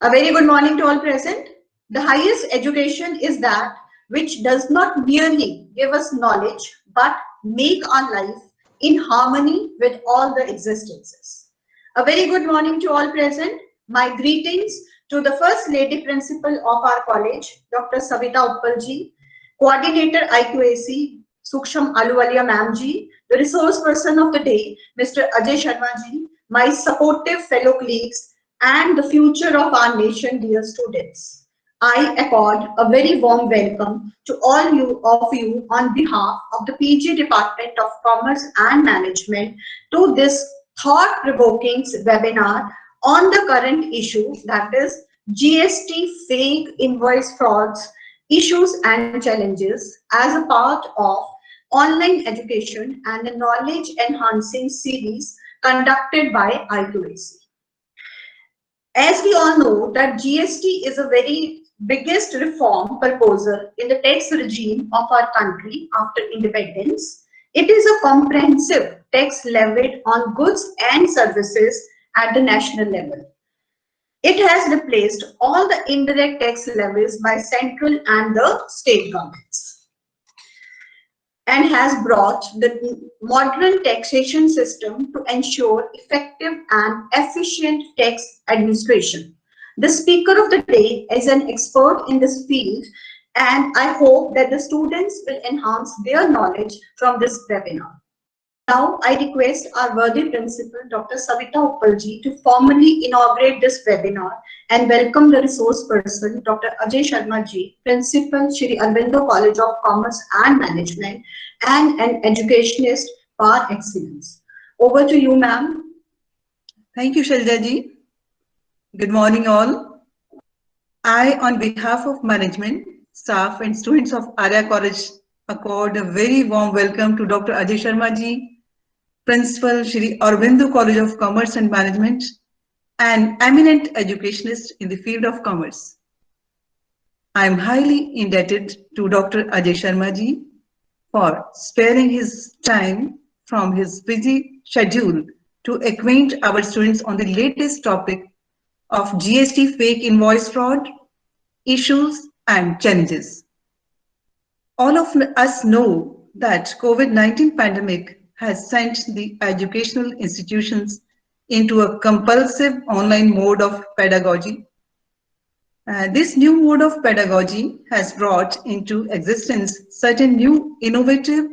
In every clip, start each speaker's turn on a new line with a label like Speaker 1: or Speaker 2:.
Speaker 1: A very good morning to all present. The highest education is that which does not merely give us knowledge but make our life in harmony with all the existences. A very good morning to all present. My greetings to the First Lady Principal of our college, Dr. Savita Uppalji, Coordinator IQAC, Suksham Aluwalia Ma'am ji, the resource person of the day, Mr. Ajay Sharma ji, my supportive fellow colleagues, and the future of our nation, dear students. I accord a very warm welcome to all of you on behalf of the PG Department of Commerce and Management to this thought-provoking webinar on the current issue, that is GST fake invoice frauds, issues and challenges as a part of online education and the knowledge enhancing series conducted by IQAC. As we all know that GST is a very biggest reform proposal in the tax regime of our country after independence. It is a comprehensive tax levied on goods and services at the national level. It has replaced all the indirect tax levies by central and the state governments, and has brought the modern taxation system to ensure effective and efficient tax administration. The speaker of the day is an expert in this field, and I hope that the students will enhance their knowledge from this webinar. Now, I request our worthy principal, Dr. Savita Uppalji, to formally inaugurate this webinar and welcome the resource person, Dr. Ajay Sharma ji, Principal, Shri Aurobindo College of Commerce and Management, and an educationist par excellence. Over to you, ma'am.
Speaker 2: Thank you, Shalja ji. Good morning, all. I, on behalf of management, staff, and students of Arya College, accord a very warm welcome to Dr. Ajay Sharma ji, Principal, Shri Aurobindo College of Commerce and Management, an eminent educationist in the field of commerce. I am highly indebted to Dr. Ajay Sharma ji for sparing his time from his busy schedule to acquaint our students on the latest topic of GST fake invoice fraud, issues and challenges. All of us know that COVID-19 pandemic has sent the educational institutions into a compulsive online mode of pedagogy. This new mode of pedagogy has brought into existence certain new innovative,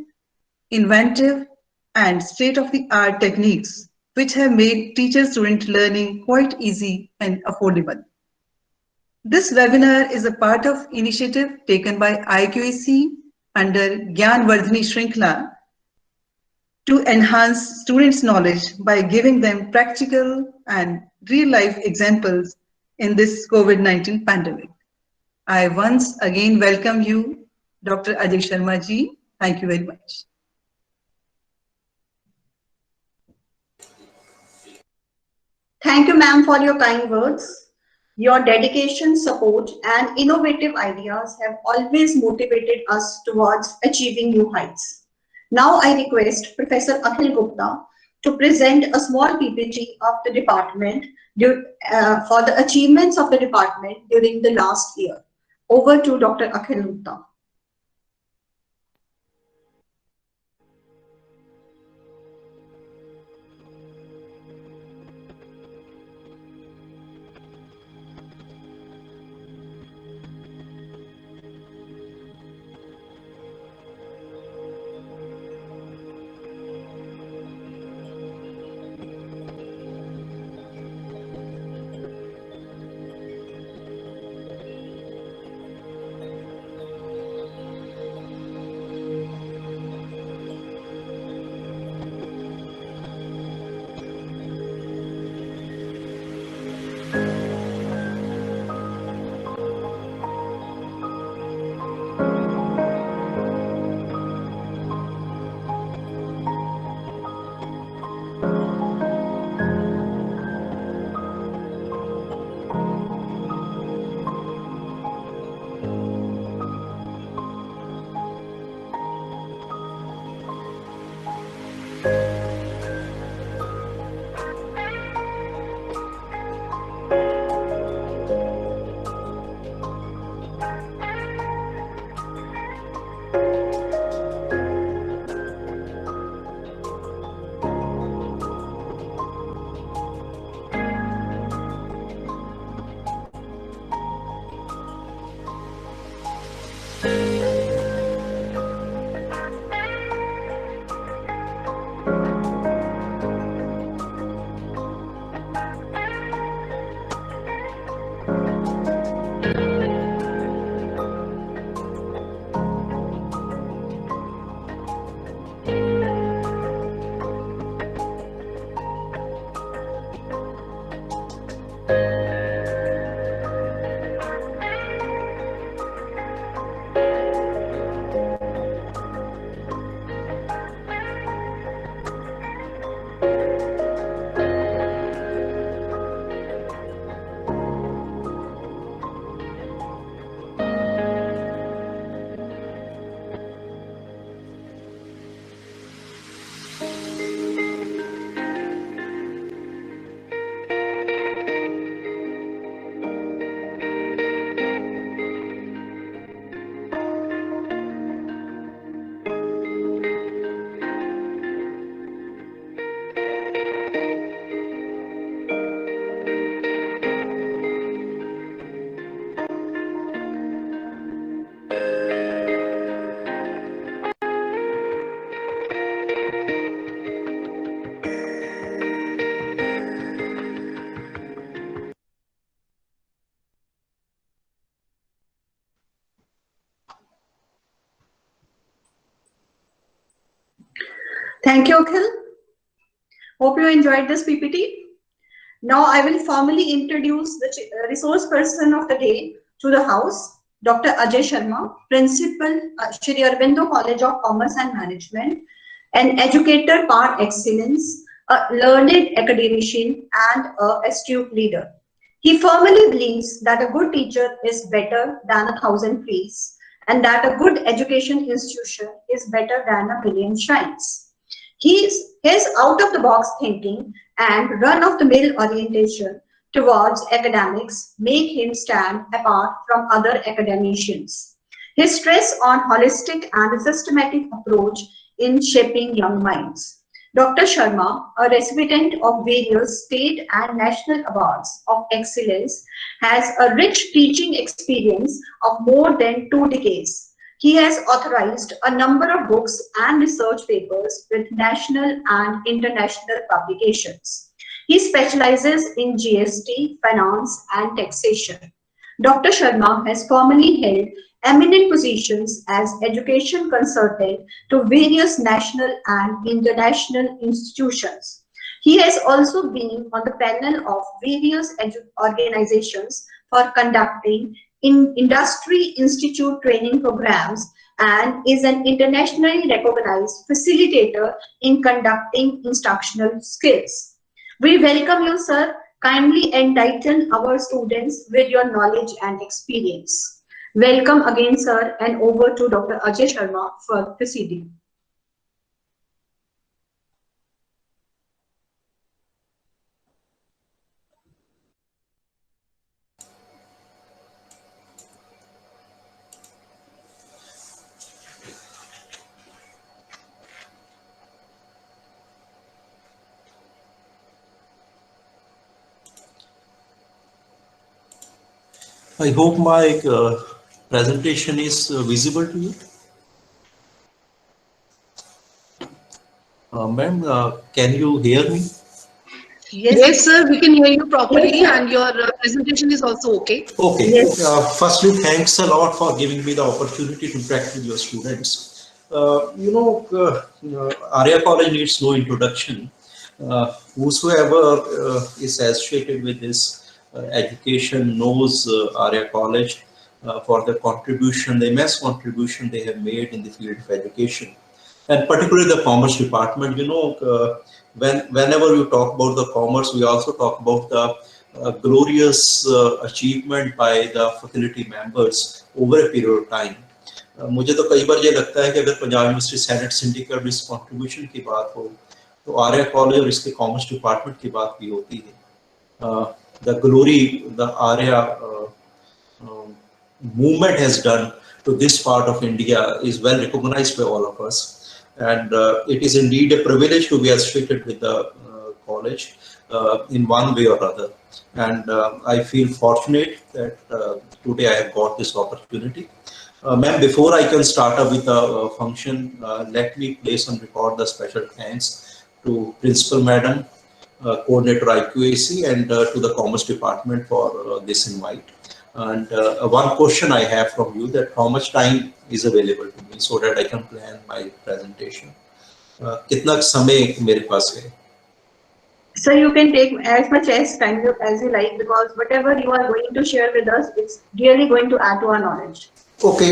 Speaker 2: inventive, and state-of-the-art techniques which have made teacher-student learning quite easy and affordable. This webinar is a part of initiative taken by IQAC under Gyan Vardhini Shrinkla to enhance students' knowledge by giving them practical and real-life examples in this COVID-19 pandemic. I once again welcome you, Dr. Ajay Sharma ji. Thank you very much.
Speaker 1: Thank you, ma'am, for your kind words. Your dedication, support, and innovative ideas have always motivated us towards achieving new heights. Now I request Professor Akhil Gupta to present a small PPT of the department for the achievements of the department during the last year. Over to Dr. Akhil Gupta. Thank you, Akhil. Hope you enjoyed this PPT. Now I will formally introduce the resource person of the day to the house, Dr. Ajay Sharma, Principal, Shri Aurobindo College of Commerce and Management, an educator par excellence, a learned academician, and an astute leader. He firmly believes that a good teacher is better than 1,000 priests, and that a good education institution is better than 1,000,000 shrines. His out-of-the-box thinking and run-of-the-mill orientation towards academics make him stand apart from other academicians. His stress on holistic and systematic approach in shaping young minds. Dr. Sharma, a recipient of various state and national awards of excellence, has a rich teaching experience of more than 2 decades. He has authorized a number of books and research papers with national and international publications. He specializes in GST, finance, and taxation. Dr. Sharma has formerly held eminent positions as education consultant to various national and international institutions. He has also been on the panel of various organizations for conducting industry institute training programs and is an internationally recognized facilitator in conducting instructional skills. We welcome you, sir. Kindly enlighten our students with your knowledge and experience. Welcome again, sir, and over to Dr. Ajay Sharma for proceeding.
Speaker 3: I hope my presentation is visible to you. Ma'am, can you hear me?
Speaker 4: Yes, sir, we can hear you properly, and your presentation is also okay.
Speaker 3: Okay.
Speaker 1: Yes.
Speaker 3: Firstly, thanks a lot for giving me the opportunity to interact with your students. Arya College needs no introduction. Whosoever is associated with this education knows Arya College for the contribution, the immense contribution they have made in the field of education. And particularly the commerce department, whenever you talk about the commerce, we also talk about the glorious achievement by the faculty members over a period of time. मुझे तो कई बार ये लगता है कि अगर Punjab university senate syndicate इस contribution की बात हो तो आर्या कॉलेज और इसके कॉमर्स डिपार्टमेंट की बात भी होती है. The glory the Arya movement has done to this part of India is well recognized by all of us. And it is indeed a privilege to be associated with the college in one way or other. And I feel fortunate that today I have got this opportunity. Ma'am, before I can start up with the function, let me place on record the special thanks to Principal Madam, Coordinator IQAC, and to the Commerce Department for this invite. And one question I have from you, that how much time is available to me so that I can plan my presentation? कितना समय मेरे पास है?
Speaker 1: So you can take as much as time as you like, because whatever you are going to share with us, it's really going to add to our knowledge.
Speaker 3: Okay,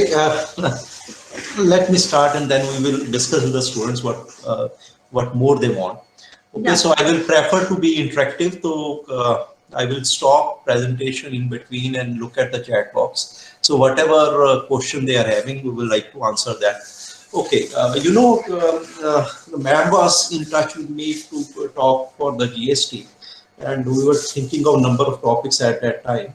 Speaker 3: let me start, and then we will discuss with the students what more they want. Okay, yeah. So I will prefer to be interactive, so I will stop presentation in between and look at the chat box. So whatever question they are having, we will like to answer that. Okay, the ma'am was in touch with me to talk for the GST, and we were thinking of number of topics at that time.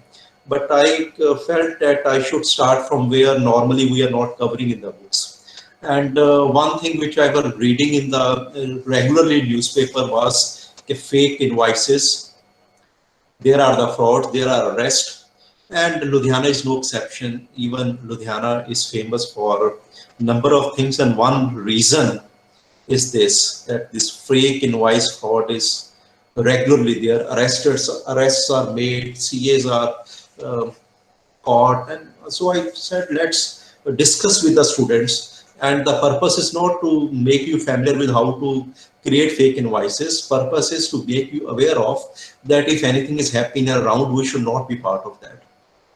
Speaker 3: But I felt that I should start from where normally we are not covering in the books. And one thing which I was reading in the regularly newspaper was fake invoices. There are the frauds, there are arrests, and Ludhiana is no exception. Even Ludhiana is famous for number of things, and one reason is this, that this fake invoice fraud is regularly there. Arrests are made, CAs are caught, and so I said let's discuss with the students, and the purpose is not to make you familiar with how to create fake invoices. Purpose is to make you aware of that if anything is happening around, we should not be part of that.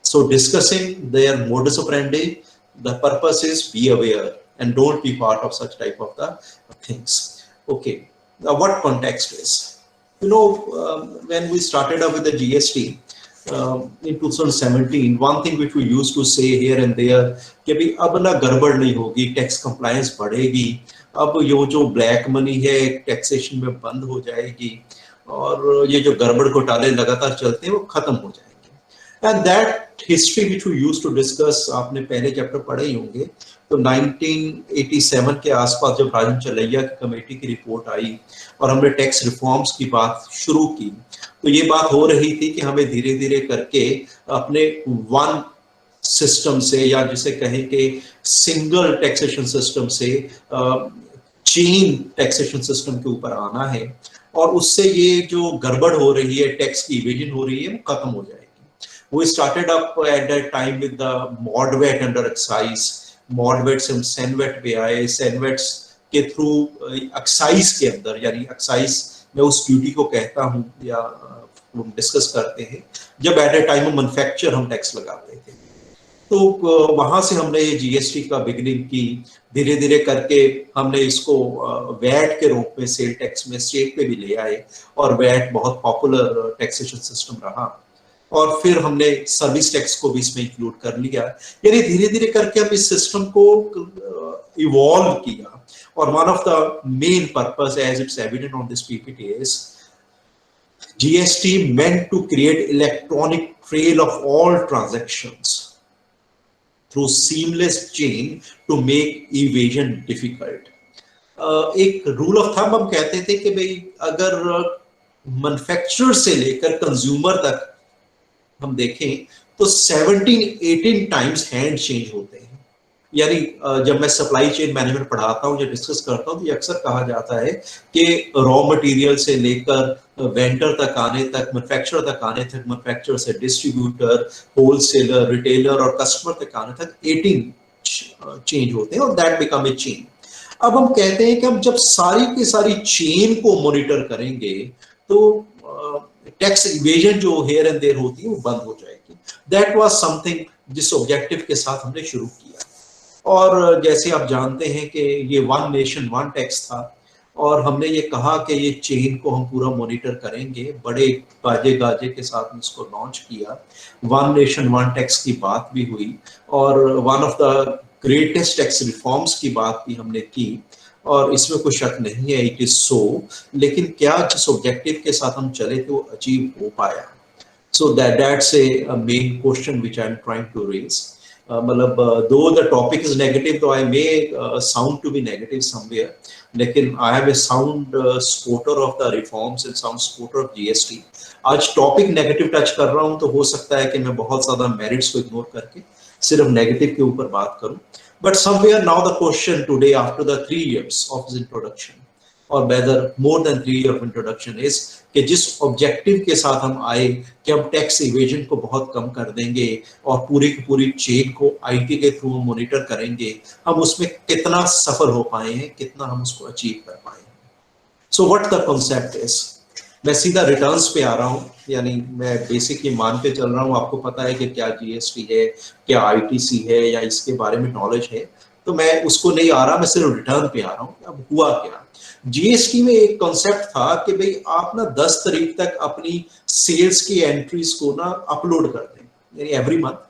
Speaker 3: So discussing their modus operandi, the purpose is be aware and don't be part of such type of the things. Okay, now what context is? When we started up with the GST in 2017, one thing which we used to say here and there कि भाई अब ना गड़बड़ नहीं होगी, tax compliance बढ़ेगी, अब ये जो ब्लैक मनी है टैक्सेशन में बंद हो जाएगी, और ये जो गड़बड़ घोटाले लगातार चलते हैं वो खत्म हो जाएंगे. And that history which we used to discuss, आपने पहले चैप्टर पढ़े ही होंगे. तो 1987 के आसपास जब राजन चलैया की कमेटी की रिपोर्ट आई और हमने टैक्स रिफॉर्म्स की बात शुरू की, तो ये बात हो रही थी कि हमें धीरे धीरे करके अपने वन सिस्टम से, या जिसे कहें कि सिंगल टैक्सेशन सिस्टम से चेन टैक्सेशन सिस्टम के ऊपर आना है, और उससे ये जो गड़बड़ हो रही है, टैक्स की इवेजन हो रही है, वो खत्म हो जाएगी. We started up at that time with the MODVAT under excise. MODVAT से हम SENVAT पे आए. SENVAT के थ्रू एक्साइज के अंदर, यानी एक्साइज मैं उस ड्यूटी को कहता हूँ या हम डिस्कस करते हैं जब एट ए टाइम मैन्युफैक्चर हम टैक्स लगाते थे. तो वहां से हमने ये GST का बिगिनिंग की. धीरे धीरे करके हमने इसको वैट के रूप में सेल टैक्स में स्टेट पे भी ले आए, और वैट बहुत पॉपुलर टैक्सेशन सिस्टम रहा, और फिर हमने सर्विस टैक्स को भी इसमें इंक्लूड कर लिया. यानी धीरे धीरे करके हम इस सिस्टम को इवॉल्व किया. और one of the main purpose, as it's evident on this PPT, is GST meant to create electronic trail of all transactions through seamless chain to make evasion difficult. एक रूल ऑफ थंब हम कहते थे कि भाई अगर manufacturer से लेकर consumer तक हम देखें तो 17-18 टाइम्स हैंड चेंज होते हैं. यानी जब मैं सप्लाई चेन मैनेजमेंट पढ़ाता हूँ या डिस्कस करता हूँ तो ये अक्सर कहा जाता है कि रॉ मटेरियल से लेकर वेंडर तक आने तक, मैन्युफैक्चरर तक आने तक, मैन्युफैक्चरर से डिस्ट्रीब्यूटर, होलसेलर, रिटेलर और कस्टमर तक आने तक 18 चेंज होते हैं, और दैट बिकम ए चेन. अब हम कहते हैं कि हम जब सारी की सारी चेन को मॉनिटर करेंगे तो टैक्स इवेजन जो हेयर एंड देयर होती है वो बंद हो जाएगी. दैट वाज समथिंग जिस ऑब्जेक्टिव के साथ हमने शुरू किया. और जैसे आप जानते हैं कि ये वन नेशन वन टैक्स था, और हमने ये कहा कि ये चेन को हम पूरा मॉनिटर करेंगे. बड़े बाजे गाजे के साथ इसको लॉन्च किया. वन नेशन वन टैक्स की बात भी हुई, और one of the greatest tax reforms की बात भी हमने की, और इसमें कोई शक नहीं है, इट इज सो. लेकिन क्या जिस ऑब्जेक्टिव के साथ हम चले थे वो अचीव हो पाया? So that's a main question which I am trying to raise. मतलब though the topic is negative, तो I may sound to be negative somewhere, लेकिन I am a sound supporter of the reforms and sound supporter of GST. आज topic negative touch कर रहा हूं तो हो सकता है कि मैं बहुत ज्यादा मेरिट्स को इग्नोर करके सिर्फ नेगेटिव के ऊपर बात करूं, but somewhere now the question today after the 3 years of this introduction और whether more than 3 years of introduction is कि जिस ऑब्जेक्टिव के साथ हम आए कि हम टैक्स इवेजन को बहुत कम कर देंगे और पूरी की पूरी चेन को आईटी के थ्रू मॉनिटर करेंगे, हम उसमें कितना सफल हो पाए हैं, कितना हम उसको अचीव कर पाए हैं। So what the concept is, मैं सीधा रिटर्न्स पे आ रहा हूँ, यानी मैं बेसिक ये मान के चल रहा हूँ आपको पता है कि क्या जीएसटी है, क्या आईटीसी है या इसके बारे में नॉलेज है, तो मैं उसको नहीं आ रहा, मैं सिर्फ रिटर्न पे आ रहा हूँ। अब हुआ क्या, जीएसटी में एक कॉन्सेप्ट था कि भाई आप ना 10 तारीख तक अपनी सेल्स की एंट्रीज को ना अपलोड कर दें, यानी एवरी मंथ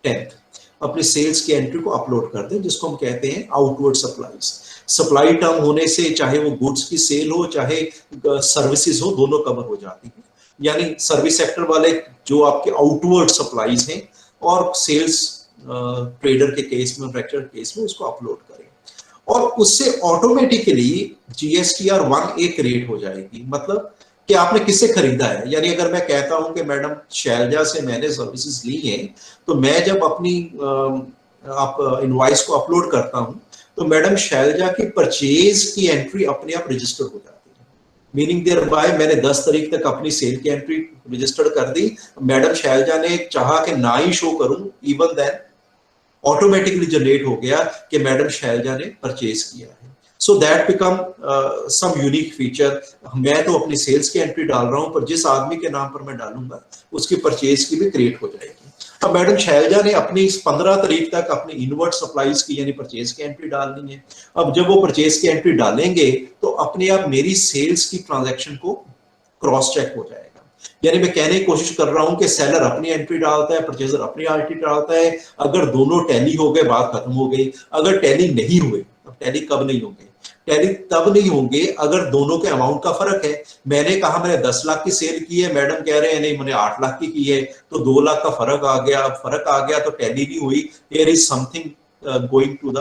Speaker 3: 10th अपनी सेल्स की एंट्री को अपलोड कर दें, जिसको हम कहते हैं आउटवर्ड सप्लाईज। सप्लाई टर्म होने से चाहे वो गुड्स की सेल हो चाहे सर्विसेज हो, दोनों कवर हो जाती है। यानी सर्विस सेक्टर वाले जो आपके आउटवर्ड सप्लाईज हैं और सेल्स ट्रेडर के केस में, मैन्युफैक्चरर केस में उसको अपलोड करें और उससे ऑटोमेटिकली जीएसटीआर 1 एक रेट हो जाएगी। मतलब कि आपने किससे खरीदा है, यानी अगर मैं कहता हूं कि मैडम शैलजा से मैंने सर्विसेज ली हैं, तो मैं जब अपनी आप इनवॉइस को अपलोड करता हूं तो मैडम शैलजा की परचेज की एंट्री अपने आप रजिस्टर हो जाती है। मीनिंग देयर बाय मैंने 10 तारीख तक अपनी सेल की एंट्री रजिस्टर्ड कर दी, मैडम शैलजा ने चाहा कि ना ही शो करूं, इवन देन ऑटोमेटिकली जनरेट हो गया कि मैडम शैलजा ने परचेज किया है। So that become some unique feature. मैं तो अपनी सेल्स की एंट्री डाल रहा हूं, पर जिस आदमी के नाम पर मैं डालूंगा उसकी परचेज की भी क्रिएट हो जाएगी। अब मैडम शैलजा ने अपनी 15 तारीख तक अपनी इनवर्ट सप्लाईज की यानी परचेज की एंट्री डालनी है। अब जब वो परचेज की एंट्री डालेंगे तो अपने आप मेरी सेल्स की ट्रांजैक्शन को क्रॉस चेक हो जाएगा। यानी मैं कहने की कोशिश कर रहा हूं कि सेलर अपनी एंट्री डालता है, परचेजर अपनी एंट्री डालता है, अगर दोनों टैली हो गए बात खत्म हो गई। अगर टैली नहीं हुए, अब टैली कब नहीं होंगे, टैली तब नहीं होंगे अगर दोनों के अमाउंट का फर्क है। मैंने कहा मैंने 10 लाख की सेल की है, मैडम कह रहे हैं नहीं मैंने 8 लाख की है, तो 2 लाख का फर्क आ गया। अब फर्क आ गया तो टैली नहीं हुई। There is something going to the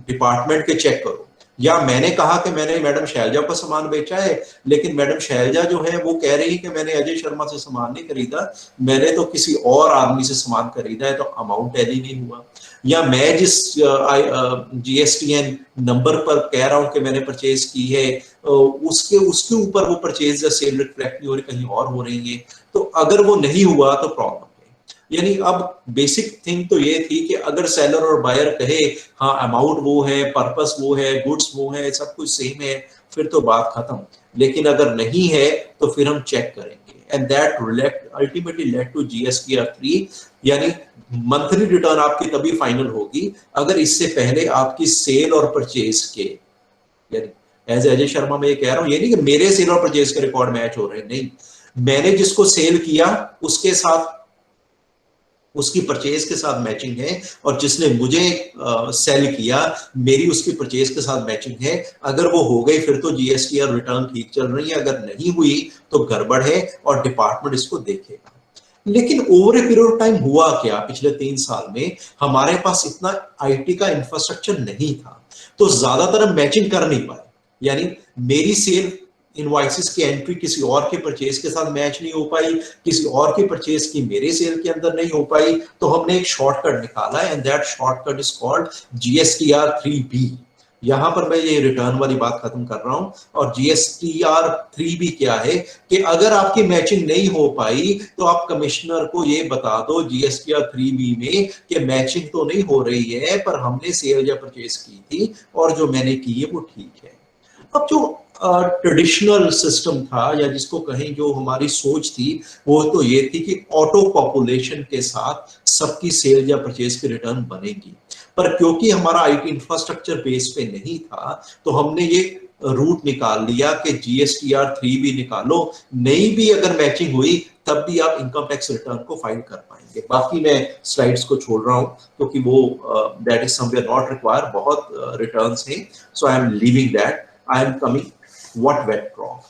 Speaker 3: department के चेक करो। या मैंने कहा कि मैंने मैडम शैलजा को सामान बेचा है, लेकिन मैडम शैलजा जो है वो कह रही है कि मैंने अजय शर्मा से सामान नहीं खरीदा, मैंने तो किसी और आदमी से सामान खरीदा है, तो अमाउंट टैली नहीं हुआ। या मैं जिस जीएसटीएन नंबर पर कह रहा हूं कि मैंने परचेज की है, उसके ऊपर वो परचेज या सेल रिफ्लेक्ट नहीं हो रही, कहीं और हो रही है, तो अगर वो नहीं हुआ तो प्रॉब्लम है। यानी अब बेसिक थिंग तो ये थी कि अगर सेलर और बायर कहे हाँ अमाउंट वो है, पर्पस वो है, गुड्स वो है, सब कुछ सेम है, फिर तो बात खत्म। लेकिन अगर नहीं है तो फिर हम चेक करेंगे, and that ultimately led to GSTR 3। यानी मंथली रिटर्न आपकी तभी फाइनल होगी अगर इससे पहले आपकी सेल और परचेज के, यानी एज अजय शर्मा मैं ये कह रहा हूं, ये नहीं कि मेरे सेल और परचेज के रिकॉर्ड मैच हो रहे हैं, नहीं, मैंने जिसको सेल किया उसके साथ उसकी परचेज के साथ मैचिंग है, और जिसने मुझे सेल किया मेरी उसकी परचेज के साथ मैचिंग है। अगर वो हो गई फिर तो जीएसटीआर रिटर्न ठीक चल रही है, अगर नहीं हुई तो गड़बड़ है और डिपार्टमेंट इसको देखेगा। लेकिन over a period of time हुआ क्या, पिछले 3 साल में हमारे पास इतना आईटी का इंफ्रास्ट्रक्चर नहीं था, तो ज्यादातर हम मैचिंग कर नहीं पाए। यानी मेरी सेल इनवॉइसेस की एंट्री किसी और के परचेज के साथ मैच नहीं हो पाई, किसी और की परचेज की मेरे सेल के अंदर नहीं हो पाई, तो हमने एक शॉर्टकट निकाला, and that shortcut is called GSTR 3B। यहां पर मैं ये रिटर्न वाली बात खत्म कर रहा हूं। और जीएसटीआर 3B क्या है कि अगर आपकी मैचिंग नहीं हो पाई तो आप कमिश्नर को ये बता दो जीएसटीआर 3B में कि मैचिंग तो नहीं हो रही है, पर हमने सेल या परचेज की थी और जो मैंने की है वो ठीक है। अब जो ट्रेडिशनल सिस्टम था, या जिसको कहें जो हमारी सोच थी, वो तो ये थी कि ऑटो पॉपुलेशन के साथ सबकी सेल या परचेज की रिटर्न बनेगी। पर क्योंकि हमारा आईटी इंफ्रास्ट्रक्चर बेस पे नहीं था, तो हमने ये रूट निकाल लिया कि जीएसटीआर 3B निकालो, नहीं भी अगर मैचिंग हुई तब भी आप इनकम टैक्स रिटर्न को फाइल कर पाएंगे। बाकी मैं स्लाइड्स को छोड़ रहा हूं क्योंकि वो that is somewhere not require, बहुत रिटर्न्स हैं, so I am leaving that. I am coming what went wrong,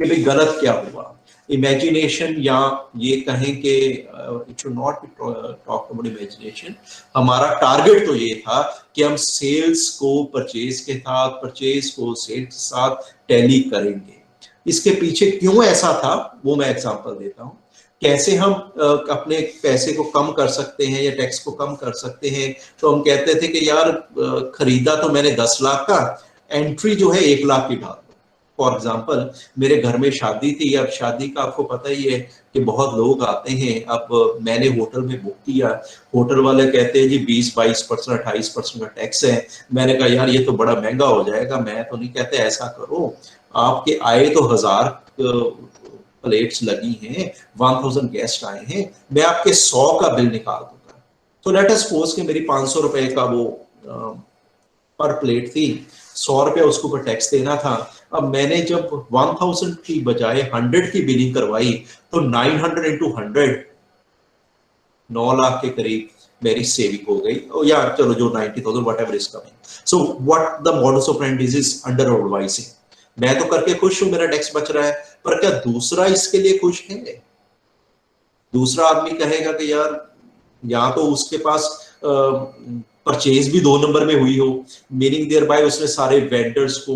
Speaker 3: कि भाई गलत क्या हुआ। इमेजिनेशन, या ये कहें कि it should not be talk about imagination, हमारा टारगेट तो ये था कि हम सेल्स को परचेज के साथ, परचेज को सेल्स के साथ टैली करेंगे। इसके पीछे क्यों ऐसा था वो मैं एग्जांपल देता हूं। कैसे हम अपने पैसे को कम कर सकते हैं या टैक्स को कम कर सकते हैं। तो हम कहते थे कि यार खरीदा तो मैंने 10 लाख का, एंट्री जो है 1 लाख की डाल दो। फॉर एग्जाम्पल मेरे घर में शादी थी, अब शादी का आपको पता ही है कि बहुत लोग आते हैं। अब मैंने होटल में बुक किया, होटल वाले कहते हैं जी 20-22%, 28% का टैक्स है। मैंने कहा यार ये तो बड़ा महंगा हो जाएगा। मैं तो नहीं कहते ऐसा करो, आपके आए तो 1000 प्लेट्स लगी हैं, 1000 गेस्ट आए हैं, मैं आपके 100 का बिल निकाल दूंगा। तो लेट अस सपोज कि मेरी 500 रुपए का वो पर प्लेट थी, 100 रुपया उसके ऊपर टैक्स देना था। अब मैंने जब 1000 की बजाय 100 की बिलिंग करवाई तो 900 into 100 9 लाख के करीब मेरी सेविंग हो गई। या चलो जो 90,000 whatever is coming. So what the modus operandi is under advising. मैं तो करके खुश हूं, मेरा टैक्स बच रहा है, पर क्या दूसरा इसके लिए खुश है? दूसरा आदमी कहेगा कि यार या तो उसके पास परचेज भी 2 नंबर में हुई हो, मीनिंग देयर बाय उसने सारे वेंडर्स को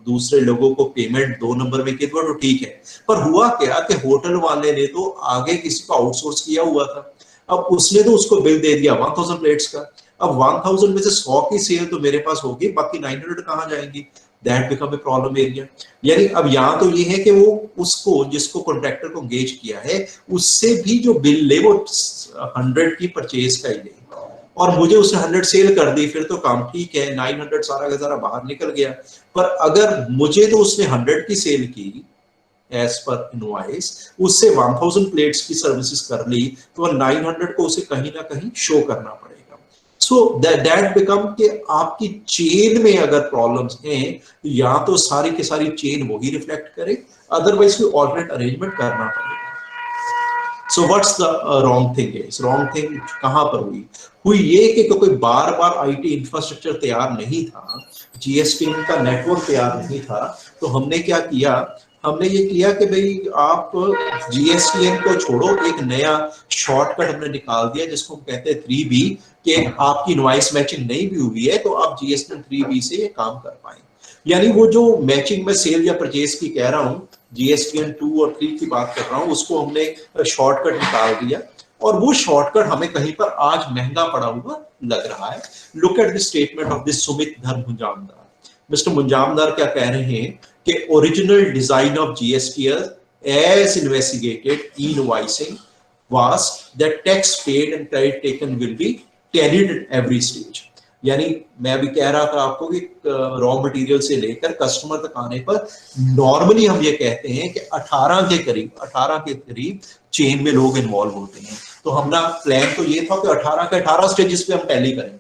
Speaker 3: दूसरे लोगों को पेमेंट 2 नंबर में की, तो ठीक है। पर हुआ क्या कि होटल वाले ने तो आगे किसी को आउटसोर्स किया हुआ था, अब उसने तो उसको बिल दे दिया 1000 प्लेट्स का। अब 1000 में से 100 की सेल तो मेरे पास होगी, बाकी 900 कहां जाएंगी? That become a problem area. यानी अब यहाँ तो ये है कि वो उसको जिसको कॉन्ट्रैक्टर को एंगेज किया है उससे भी जो बिल ले वो 100 की परचेज का ही ले, और मुझे उसने 100 सेल कर दी, फिर तो काम ठीक है, 900 सारा का सारा बाहर निकल गया। पर अगर मुझे तो उसने 100 की सेल की एज पर इनवॉइस, उससे 1000 प्लेट्स की सर्विसेज कर ली, तो 900 को उसे कहीं ना कहीं शो करना पड़ेगा। सो दैट बिकम कि आपकी चेन में अगर प्रॉब्लम्स हैं तो या तो सारी की सारी चेन वही रिफ्लेक्ट करे, अदरवाइज कोई ऑल्टरनेट अरेंजमेंट करना पड़ेगा। So what's the wrong thing is, wrong thing कहां पर हुई ये कि कोई बार बार आईटी इंफ्रास्ट्रक्चर तैयार नहीं था, जीएसटीएन का नेटवर्क तैयार नहीं था। तो हमने क्या किया, हमने ये किया कि भाई आप जीएसटीएन को छोड़ो, एक नया शॉर्टकट हमने निकाल दिया जिसको हम कहते हैं 3B, कि आपकी इनवॉइस मैचिंग नहीं भी हुई है तो आप जीएसटीएन 3B से ये काम कर पाए। यानी वो जो मैचिंग में सेल या परचेज की कह रहा हूँ, जीएसटीएन 2 और 3 की बात कर रहा हूँ, उसको हमने शॉर्टकट निकाल दिया, और वो शॉर्टकट हमें कहीं पर आज महंगा पड़ा हुआ लग रहा है। Look at the statement of this Sumit Dhar Munjamdar. Mister Munjamdar क्या कह रहे हैं कि original design of GSTN as investigated invoicing was that tax paid and credit taken will be tallied at every stage. यानी मैं अभी कह रहा था आपको कि रॉ मटेरियल से लेकर कस्टमर तक आने पर नॉर्मली हम ये कहते हैं कि 18 के करीब चेन में लोग इन्वॉल्व होते हैं। तो हमारा प्लान तो ये था कि 18 के 18 स्टेजेस पे हम टैली करेंगे,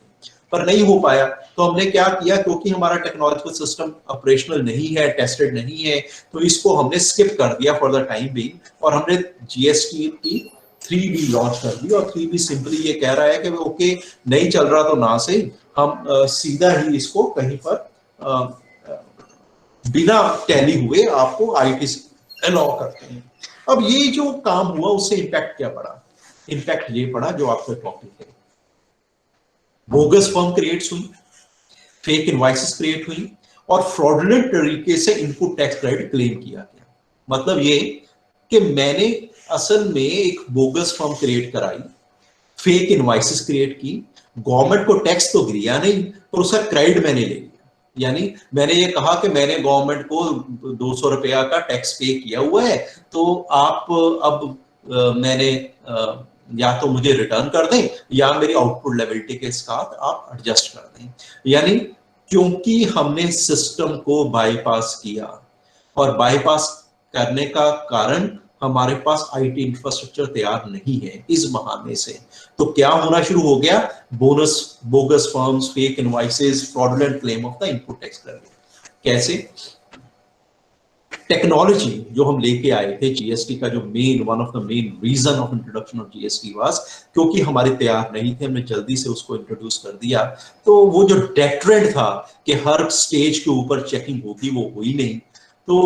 Speaker 3: पर नहीं हो पाया। तो हमने क्या किया, क्योंकि हमारा टेक्नोलॉजिकल सिस्टम ऑपरेशनल नहीं है, टेस्टेड नहीं है, तो इसको हमने स्किप कर दिया फॉर द टाइम बीइंग, और हमने जीएसटी की 3B लॉन्च कर दी। और 3B सिंपली ये कह रहा है कि ओके नहीं चल रहा तो ना सही, हम सीधा ही इसको कहीं पर बिना टैली हुए आपको आईटी अलाउ करते हैं। अब ये जो काम हुआ उससे इंपैक्ट क्या पड़ा? इंपैक्ट ये पड़ा जो आपका टॉपिक है, बोगस फर्म क्रिएट्स हुई, फेक इनवॉइसेस क्रिएट हुई, और फ्रॉडुलेंट तरीके से इनपुट टैक्स क्रेडिट क्लेम किया गया। मतलब ये कि मैंने असल में एक बोगस फर्म क्रिएट कराई, फेक इनवॉइसेस क्रिएट की, गवर्नमेंट को टैक्स तो दिया नहीं पर उसका क्रेडिट मैंने ले लिया। यानी मैंने ये कहा कि मैंने गवर्नमेंट को 200 रुपया का टैक्स पे किया हुआ है, तो आप अब मैंने या तो मुझे रिटर्न कर दें या मेरी आउटपुट लेबिलिटी के साथ आप एडजस्ट कर दें। यानी क्योंकि हमने सिस्टम को बाईपास किया, और बाईपास करने का कारण हमारे पास आईटी इंफ्रास्ट्रक्चर तैयार नहीं है, इस बहाने से तो क्या होना शुरू हो गया, bogus firms, fake invoices, fraudulent claim of the input tax credit. कैसे? टेक्नोलॉजी जो हम लेके आए थे जीएसटी का, जो one of the main reason of introduction of GST was क्योंकि हमारे तैयार नहीं थे, हमने जल्दी से उसको इंट्रोड्यूस कर दिया। तो वो जो डेट्रेंड था कि हर स्टेज के ऊपर चेकिंग होगी, वो हुई नहीं। तो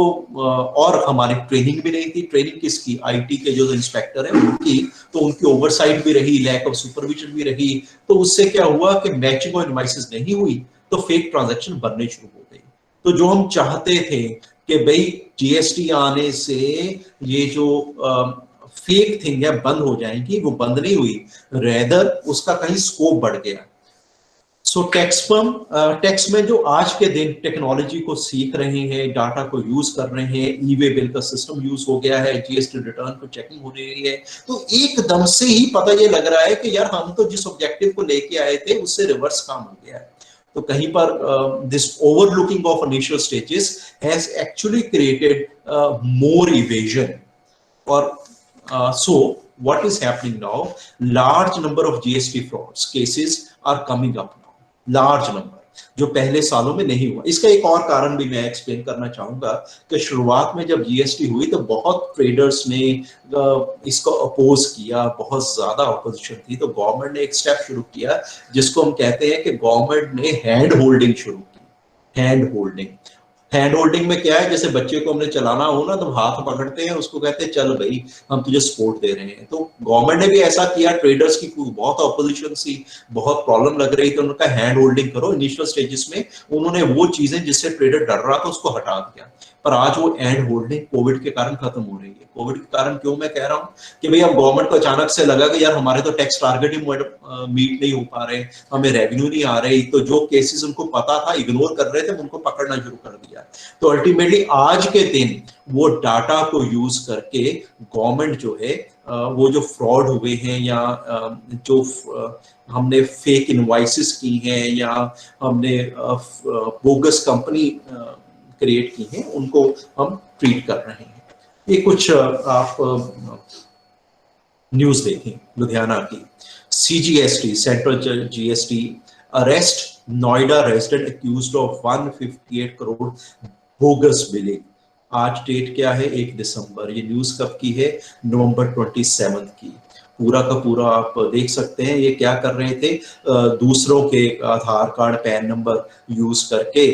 Speaker 3: और हमारी ट्रेनिंग भी नहीं थी। ट्रेनिंग किसकी? आईटी के जो इंस्पेक्टर है उनकी, तो उनकी ओवरसाइट भी रही, लैक ऑफ सुपरविजन भी रही। तो उससे क्या हुआ कि मैचिंग और इनवॉइसेस नहीं हुई, तो फेक ट्रांजैक्शन बनने शुरू हो गई। तो जो हम चाहते थे कि भाई जीएसटी आने से ये जो फेक थिंग है बंद हो जाएंगी, वो बंद नहीं हुई, रेदर उसका कहीं स्कोप बढ़ गया। सो टैक्स में जो आज के दिन टेक्नोलॉजी को सीख रहे हैं, डाटा को यूज कर रहे हैं, ई वे बिल का सिस्टम यूज हो गया है, जीएसटी रिटर्न को चेकिंग हो रही है, तो एकदम से ही पता ये लग रहा है कि यार हम तो जिस ऑब्जेक्टिव को लेके आए थे उससे रिवर्स काम हो गया है। तो कहीं पर this overlooking of initial stages has actually created more evasion. और so what is happening now, large number of GST frauds cases are coming up now, large number, जो पहले सालों में नहीं हुआ। इसका एक और कारण भी मैं एक्सप्लेन करना चाहूंगा कि शुरुआत में जब जीएसटी हुई तो बहुत ट्रेडर्स ने इसको अपोज किया, बहुत ज्यादा अपोजिशन थी, तो गवर्नमेंट ने एक स्टेप शुरू किया जिसको हम कहते हैं कि गवर्नमेंट ने हैंड होल्डिंग शुरू की। हैंड होल्डिंग में क्या है, जैसे बच्चे को हमने चलाना हो ना तो हाथ पकड़ते हैं, उसको कहते हैं चल भाई हम तुझे सपोर्ट दे रहे हैं। तो गवर्नमेंट ने भी ऐसा किया, ट्रेडर्स की बहुत ऑपोजिशन सी, बहुत प्रॉब्लम लग रही थी, उनका हैंड होल्डिंग करो। इनिशियल स्टेजेस में उन्होंने वो चीजें जिससे ट्रेडर डर रहा था उसको हटा दिया, पर आज वो हैंड होल्डिंग कोविड के कारण खत्म हो रही है। कोविड के कारण क्यों मैं कह रहा हूँ कि भाई अब गवर्नमेंट को अचानक से लगा कि यार हमारे तो टैक्स टारगेट ही मीट नहीं हो पा रहे, हमें रेवेन्यू नहीं आ रही, तो जो केसेस उनको पता था इग्नोर कर रहे थे उनको पकड़ना शुरू कर दिया। तो अल्टीमेटली आज के दिन वो डाटा को यूज करके गवर्नमेंट जो है वो जो फ्रॉड हुए हैं या जो हमने फेक इनवॉइसेस की हैं या हमने बोगस कंपनी क्रिएट की हैं, उनको हम ट्रीट कर रहे हैं। ये कुछ आप न्यूज देखें लुधियाना की। CGST central GST arrest Noida resident accused of 158 crore bogus billing. आज डेट क्या है, 1 दिसंबर। ये न्यूज कब की है, नवंबर 27 की। पूरा का पूरा आप देख सकते हैं ये क्या कर रहे थे, दूसरों के आधार कार्ड पैन नंबर यूज करके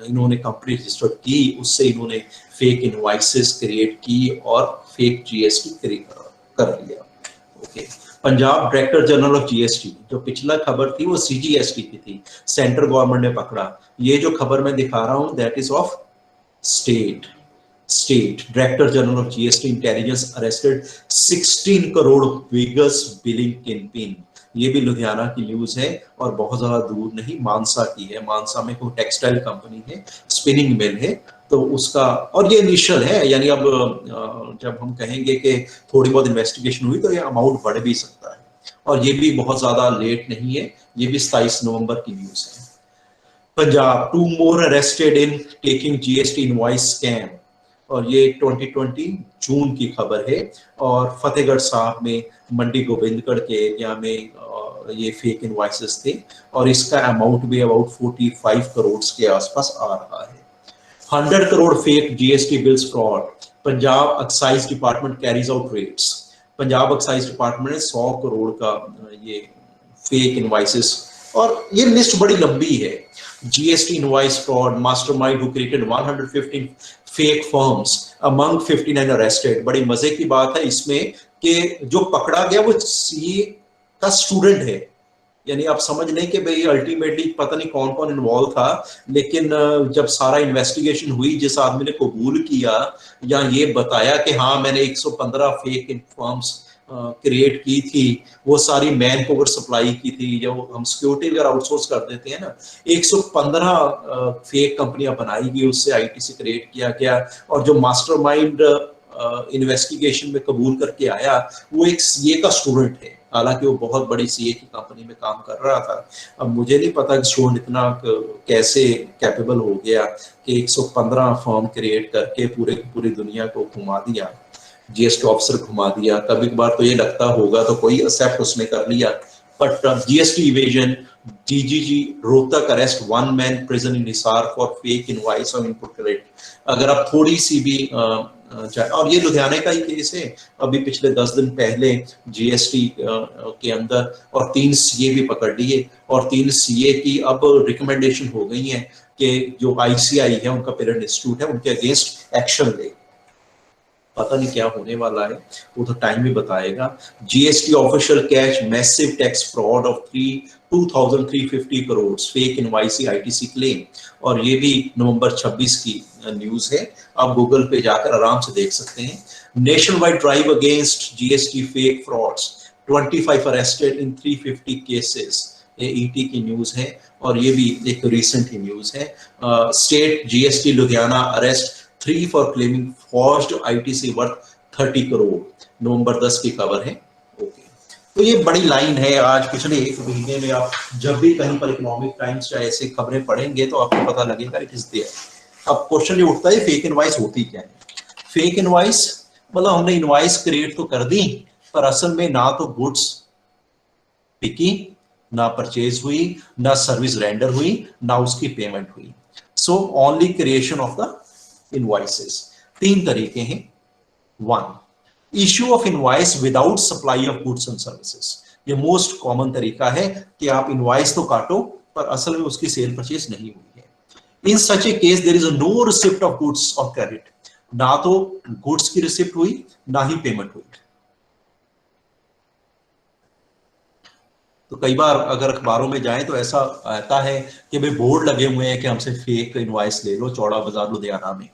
Speaker 3: इन्होंने कंपनी रजिस्टर्ड की, उससे इन्होंने फेक इनवॉइसेस क्रिएट की और फेक जीएसटी कर लिया। Okay, Punjab director general of GST, जो पिछला खबर थी वो सीजीएसटी की थी, सेंट्रल गवर्नमेंट ने पकड़ा। ये जो खबर मैं दिखा रहा हूं that is of state director general of GST intelligence arrested 16 crore bogus billing kingpin. ये भी लुधियाना की न्यूज है और बहुत ज्यादा दूर नहीं, मानसा की है। मानसा में कोई टेक्सटाइल कंपनी है, स्पिनिंग मिल है, तो उसका, और ये इनिशियल है, यानी अब जब हम कहेंगे कि थोड़ी बहुत इन्वेस्टिगेशन हुई तो ये अमाउंट बढ़ भी सकता है, और ये भी बहुत ज्यादा लेट नहीं है। ये भी 27 नवंबर की न्यूज है। Punjab, 2 more arrested in taking GST invoice scam, और ये 2020 जून की खबर है। और फतेहगढ़ साहब में मंडी गोविंदगढ़ के एरिया में ये फेक इनवॉइसेस थे, और इसका अमाउंट भी अबाउट 45 करोड़ के आसपास आ रहा है। 100 crore fake GST bills fraud, Punjab excise department carries out raids. Punjab excise department ने 100 करोड़ का ये फेक इनवॉइसेस, और ये लिस्ट बड़ी लंबी है। GST invoice fraud, mastermind who created 115 fake firms, among 59 arrested. बड़ी मजे की बात है इसमें कि जो पकड़ा गया वो सीए का स्टूडेंट है, यानी आप समझ लें कि भाई अल्टीमेटली पता नहीं कौन कौन इन्वॉल्व था, लेकिन जब सारा इन्वेस्टिगेशन हुई, जिस आदमी ने कबूल किया या ये बताया कि हाँ मैंने 115 फेक फर्म्स क्रिएट की थी, वो सारी मैन पावर सप्लाई की थी, जो हम सिक्योरिटी अगर आउटसोर्स कर देते हैं ना, 115 फेक कंपनियां बनाई गई, उससे आईटीसी क्रिएट किया गया, और जो मास्टरमाइंड इन्वेस्टिगेशन में कबूल करके आया वो एक सीए का स्टूडेंट है, हालांकि वो बहुत बड़ी सीए की कंपनी में काम कर रहा था। अब मुझे नहीं पता कि स्टूडेंट इतना कैसे कैपेबल हो गया कि 115 फर्म क्रिएट करके पूरी दुनिया को घुमा दिया, जीएसटी ऑफिसर घुमा दिया। कभी कभार तो ये लगता होगा तो कोई एक्सेप्ट उसने कर लिया, but GST evasion, DGG Rohtak arrest 1 man prison in Hisar for fake invoice on input credit. अगर आप थोड़ी सी भी और ये लुधियाना का ही केस है, अभी पिछले 10 दिन पहले जीएसटी के अंदर, और 3 सीए भी पकड़ लिए, और 3 सीए की अब रिकमेंडेशन हो गई है कि जो आईसीआई है, उनका पेरेंट इंस्टीट्यूट है, उनके अगेंस्ट एक्शन ले। पता नहीं क्या होने वाला है, वो तो टाइम ही बताएगा। GST official catch massive tax fraud of 2350 crore fake invoice ITC claim, और ये भी नवंबर 26 की न्यूज है। आप गूगल पे जाकर आराम से देख सकते हैं। Nationwide drive against GST fake frauds, 25 arrested in 350 cases. ये ET की न्यूज है और ये भी एक रिसेंट ही न्यूज है. State GST Ludhiana arrest 3 for claiming forged ITC worth 30 crore. नवंबर 10 की खबर है. ओके, तो ये बड़ी लाइन है. आज पिछले एक महीने में आप जब भी कहीं पर इकोनॉमिक टाइम्स या ऐसे खबरें पढ़ेंगे तो आपको पता लगेगा इट इज देयर. अब क्वेश्चन ये उठता है फेक इनवॉइस होती क्या है? फेक इनवॉइस मतलब हमने इनवॉइस क्रिएट तो कर दी पर असल में ना तो गुड्स बिकी, ना परचेज हुई, ना सर्विस रेंडर हुई, ना उसकी पेमेंट हुई. So only creation of the invoices. 3 तरीके हैं. 1, issue of invoice without supply of goods and services. ये मोस्ट कॉमन तरीका है कि आप इनवॉइस तो काटो पर असल में उसकी सेल परचेज नहीं हुई है. In such a case there is no receipt of goods और क्रेडिट. ना तो गुड्स की रिसिप्ट हुई ना ही पेमेंट हुई. तो कई बार अगर अखबारों में जाएं तो ऐसा आता है कि भाई बोर्ड लगे हुए हैं कि हमसे फेक इनवॉइस ले लो चौड़ा बाजार लुधियाना में,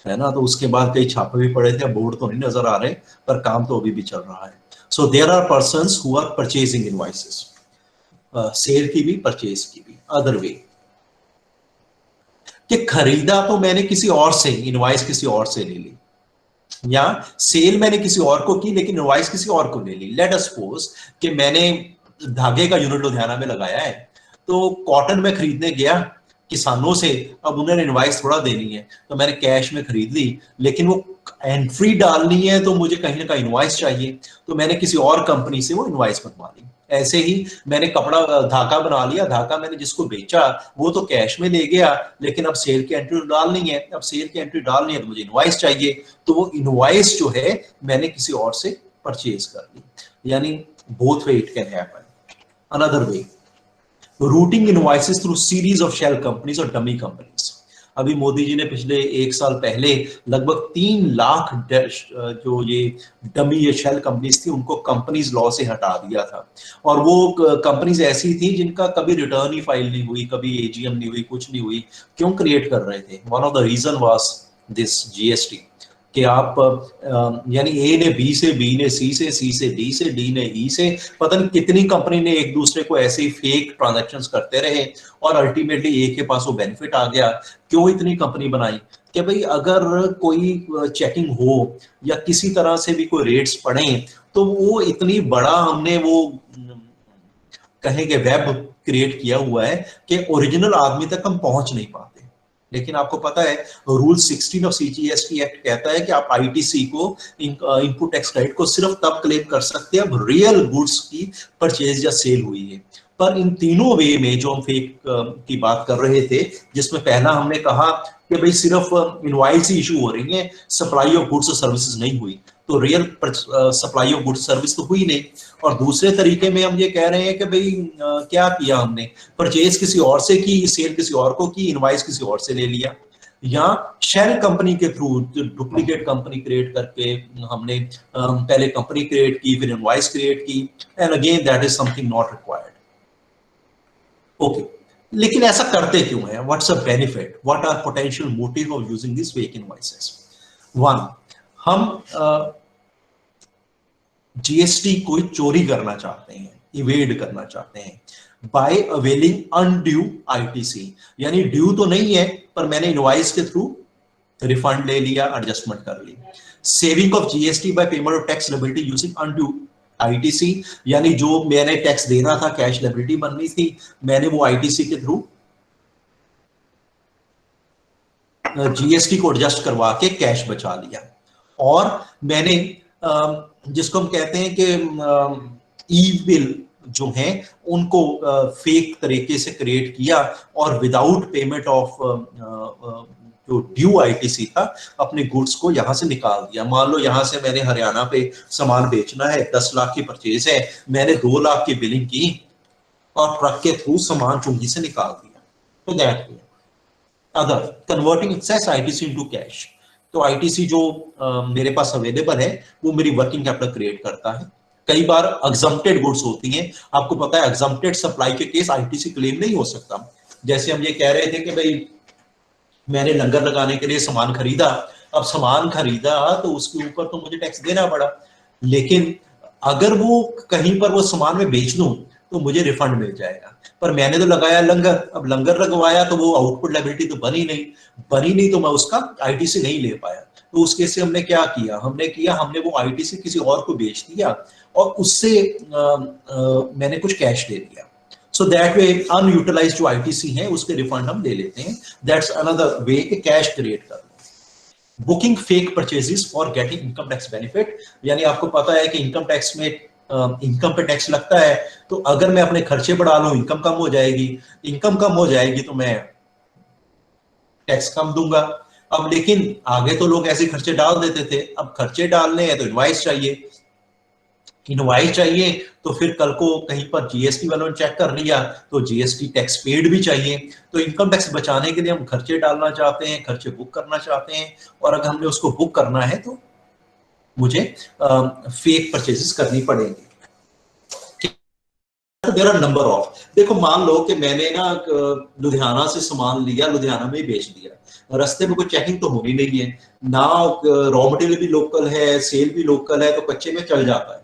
Speaker 3: है ना. तो उसके बाद कई छापे भी पड़े थे. बोर्ड तो नहीं नजर आ रहे पर काम तो अभी भी चल रहा है. So there are persons who are purchasing invoices, sale की भी परचेज की भी. अदर वे कि खरीदा तो मैंने किसी और से, इनवॉइस किसी और से ले ली, या सेल मैंने किसी और को की लेकिन इनवॉइस किसी और को ले ली. लेट अस सपोज कि मैंने धागे का यूनिट लुधियाना में लगाया है तो कॉटन में खरीदने गया किसानों से. अब उन्होंने इनवॉइस थोड़ा देनी है तो मैंने कैश में खरीद ली, लेकिन वो एंट्री डालनी है तो मुझे कहीं ना कहीं इनवॉइस चाहिए, तो मैंने किसी और कंपनी से वो इनवॉइस बनवा ली. ऐसे ही मैंने कपड़ा धागा बना लिया. धागा मैंने जिसको बेचा वो तो कैश में ले गया, लेकिन अब सेल की एंट्री डालनी है. अब सेल की एंट्री डालनी है तो मुझे इनवॉइस चाहिए, तो वो इनवॉइस जो है मैंने किसी और से परचेज कर ली. यानी both way it can happen. Another way, routing invoices through series of shell companies और डमी कंपनीज. अभी मोदी जी ने पिछले 1 साल पहले लगभग 3 लाख जो ये डमी ये शेल कंपनीज थी उनको कंपनीज लॉ से हटा दिया था. और वो कंपनीज ऐसी थी जिनका कभी रिटर्न ही फाइल नहीं हुई, कभी एजीएम नहीं हुई, कुछ नहीं हुई. क्यों क्रिएट कर रहे थे? One of the reason was this GST कि आप यानी ए ने बी से, बी ने सी से डी से, डी ने ई से, पता नहीं कितनी कंपनी ने एक दूसरे को ऐसे ही फेक ट्रांजैक्शंस करते रहे और अल्टीमेटली ए के पास वो बेनिफिट आ गया. क्यों इतनी कंपनी बनाई? कि भाई अगर कोई चेकिंग हो या किसी तरह से भी कोई रेट्स पड़े तो वो इतनी बड़ा हमने वो कहेंगे वेब क्रिएट किया हुआ है कि ओरिजिनल आदमी तक हम पहुंच नहीं पाते. लेकिन आपको पता है रूल 16 ऑफ सीजीएसटी एक्ट कहता है कि आप आईटीसी को इनपुट टैक्स क्रेडिट को सिर्फ तब क्लेम कर सकते हैं अब रियल गुड्स की परचेज या सेल हुई है. पर इन तीनों वे में जो हम फेक की बात कर रहे थे, जिसमें पहला हमने कहा कि भाई सिर्फ इनवॉइस ही इशू हो रही है, सप्लाई ऑफ गुड्स और सर्विसेज नहीं हुई, तो real supply of goods service तो हुई नहीं. और दूसरे तरीके में हम ये कह रहे हैं कि भाई क्या किया हमने, परचेज किसी और से की, सेल किसी और को की, इनवॉइस किसी और से ले लिया, या शेल कंपनी के थ्रू डुप्लीकेट कंपनी क्रिएट करके हमने पहले कंपनी क्रिएट की फिर इनवॉइस क्रिएट की, and again that is something not required. Okay, लेकिन ऐसा करते क्यों है? What's a benefit, what are potential motive of using this fake invoices? 1, हम जीएसटी कोई चोरी करना चाहते हैं, इवेड करना चाहते हैं बाय अवेलिंग अनड्यू आईटीसी. यानी ड्यू तो नहीं है पर मैंने इनवॉइस के थ्रू रिफंड ले लिया, एडजस्टमेंट कर ली. Saving of GST by payment of tax liability using undue ITC. यानी जो मैंने टैक्स देना था, कैश लायबिलिटी बननी थी, मैंने वो आईटीसी के थ्रू जीएसटी को एडजस्ट करवा के कैश बचा लिया. और मैंने जिसको हम कहते हैं कि ई बिल जो हैं उनको फेक तरीके से क्रिएट किया और विदाउट पेमेंट ऑफ जो ड्यू आईटीसी था अपने गुड्स को यहां से निकाल दिया. मान लो यहां से मैंने हरियाणा पे सामान बेचना है, 10 लाख की परचेज है, मैंने 2 लाख की बिलिंग की और ट्रक के थ्रू सामान चुंगी से निकाल दिया. तो that other converting excess ITC into cash. तो आईटीसी जो मेरे पास अवेलेबल है वो मेरी वर्किंग कैपिटल क्रिएट करता है. कई बार एग्जम्प्टेड गुड्स होती हैं, आपको पता है एग्जम्प्टेड सप्लाई के केस आईटीसी क्लेम नहीं हो सकता. जैसे हम ये कह रहे थे कि भाई मैंने लंगर लगाने के लिए सामान खरीदा अब सामान खरीदा तो उसके ऊपर तो मुझे टैक्स देना पड़ा, लेकिन अगर वो कहीं पर वो सामान में बेच दूं तो मुझे रिफंड मिल जाएगा। पर मैंने तो लगाया लंगर, अब लंगर लगवाया तो वो आउटपुट लायबिलिटी तो बनी नहीं तो मैं उसका आईटीसी नहीं ले पाया। तो उस केस से हमने क्या किया, हमने वो आईटीसी किसी और को बेच दिया और उससे मैंने कुछ कैश दे दिया। सो दैट वे अनयूटिलाइज्ड जो आईटीसी है उसके रिफंड हम ले लेते हैं। दैट्स अनदर वे कि कैश क्रिएट कर। Booking fake purchases for getting income tax benefit, यानी आपको पता है कि इनकम टैक्स में इनकम पे टैक्स लगता है, तो अगर मैं अपने खर्चे बढ़ा लूं इनकम कम हो जाएगी तो मैं टैक्स कम दूंगा। अब लेकिन आगे तो लोग ऐसे खर्चे डाल देते थे, अब खर्चे डालने हैं तो इनवॉइस चाहिए तो फिर कल को कहीं पर जीएसटी वालों ने चेक कर लिया तो जीएसटी टैक्स पेड भी चाहिए। तो इनकम टैक्स बचाने के लिए हम खर्चे डालना चाहते हैं, खर्चे बुक करना चाहते हैं, और अगर हमने उसको बुक करना है तो मुझे फेक परचेजेस करनी पड़ेगी। देयर आर नंबर ऑफ, देखो मान लो कि मैंने ना लुधियाना से सामान लिया, लुधियाना में ही बेच दिया, रास्ते में कोई चेकिंग तो होनी नहीं है ना, रॉ मटेरियल भी लोकल है, सेल भी लोकल है, तो कच्चे में चल जाता है।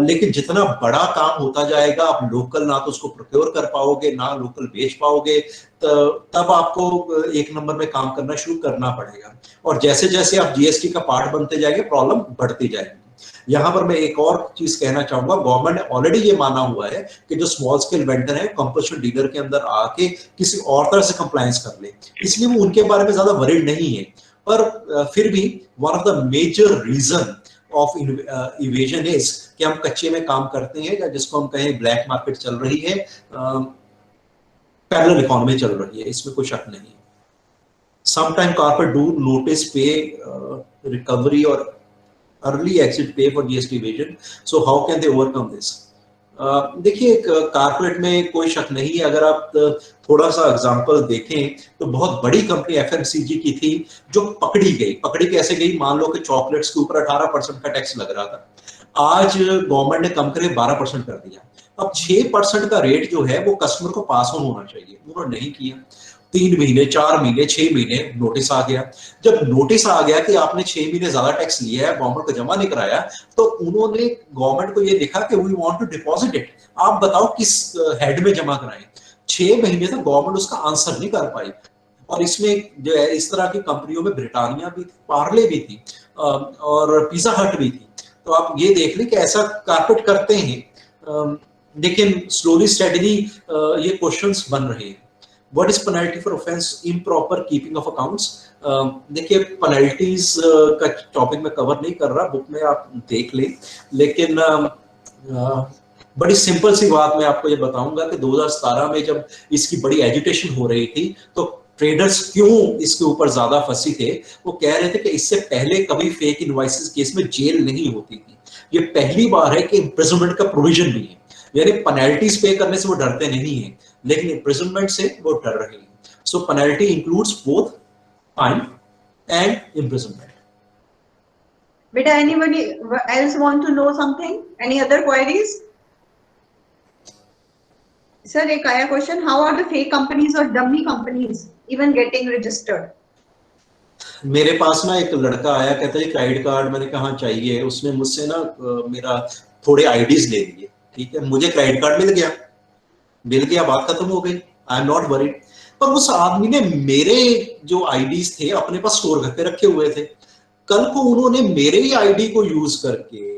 Speaker 3: लेकिन जितना बड़ा काम होता जाएगा आप लोकल ना तो उसको प्रोक्योर कर पाओगे ना लोकल बेच पाओगे, तब आपको एक नंबर में काम करना शुरू करना पड़ेगा, और जैसे जैसे आप जीएसटी का पार्ट बनते जाएंगे प्रॉब्लम बढ़ती जाएगी। यहां पर मैं एक और चीज कहना चाहूंगा, गवर्नमेंट ने ऑलरेडी ये माना हुआ है कि जो स्मॉल स्केल वेंडर है कंपल्शन डीलर के अंदर आके किसी और तरह से कंप्लायंस कर ले, इसलिए वो उनके बारे में ज्यादा वरीड नहीं है। पर फिर भी one of the major reason of evasion is कि हम कच्चे में काम करते हैं, या जिसको हम कहें ब्लैक मार्केट चल रही है, पैरेलल इकोनॉमी चल रही है, इसमें कोई शक नहीं है। समटाइम कॉर्पोरेट डू नोटिस पे रिकवरी और अर्ली एग्जिट पे for GST evasion, so how can they overcome this? देखिए कारपोरेट में कोई शक नहीं है, अगर आप थोड़ा सा एग्जांपल देखें तो बहुत बड़ी कंपनी एफएमसीजी की थी जो पकड़ी कैसे गई, मान लो कि चॉकलेट्स के ऊपर 18% का टैक्स लग रहा था, आज गवर्नमेंट ने कम करे 12% कर दिया। अब 6% का रेट जो है वो कस्टमर को पास ऑन होना चाहिए, उन्होंने नहीं किया। 3 महीने 4 महीने 6 महीने नोटिस आ गया, जब नोटिस आ गया कि आपने 6 महीने ज्यादा टैक्स लिया है, गवर्नमेंट को जमा नहीं कराया, तो उन्होंने गवर्नमेंट को ये लिखा कि we want to deposit it, आप बताओ किस हेड में जमा कराएं। 6 महीने तक गवर्नमेंट उसका आंसर नहीं कर पाई, और इसमें जो है इस तरह की कंपनियों में ब्रिटानिया भी थी, पार्ले भी थी, और पिज्जा हट भी थी। तो आप ये देख लें कि ऐसा कारपोरेट करते हैं, लेकिन स्लोली स्टेडली ये क्वेश्चंस बन रहे हैं। What is penalty for offense improper keeping of accounts? देखिए पेनल्टीज का टॉपिक में कवर नहीं कर रहा, बुक में आप देख लें, लेकिन बड़ी सिंपल सी बात मैं आपको ये बताऊंगा कि 2017 में जब इसकी बड़ी एजुटेशन हो रही थी तो ट्रेडर्स क्यों इसके ऊपर ज्यादा फंसी थे, वो कह रहे थे कि इससे पहले कभी फेक इनवॉइसेस केस में जेल नहीं होती थी, ये पहली बार है कि इम्प्रिजनमेंट का प्रोविजन भी है, यानी पेनल्टीज पे करने से वो डरते नहीं है, लेकिन इम्प्रिजनमेंट से वो डर रहे हैं। So penalty includes both fine and imprisonment.
Speaker 1: Beta, anybody else want to know something? Any other queries? Sir, एक आया question, how are the fake companies or dummy companies even getting registered?
Speaker 3: मेरे पास ना एक लड़का आया, कहता है क्रेडिट कार्ड, मैंने कहा चाहिए, उसने मुझसे ना मेरा थोड़े आईडीज ले लिए, ठीक है, मुझे क्रेडिट कार्ड मिल गया, बात खत्म हो गई, आई एम नॉट वरीड। पर उस आदमी ने मेरे जो आईडीज थे अपने पास स्टोर करके रखे हुए थे, कल को उन्होंने मेरे ही आईडी को यूज करके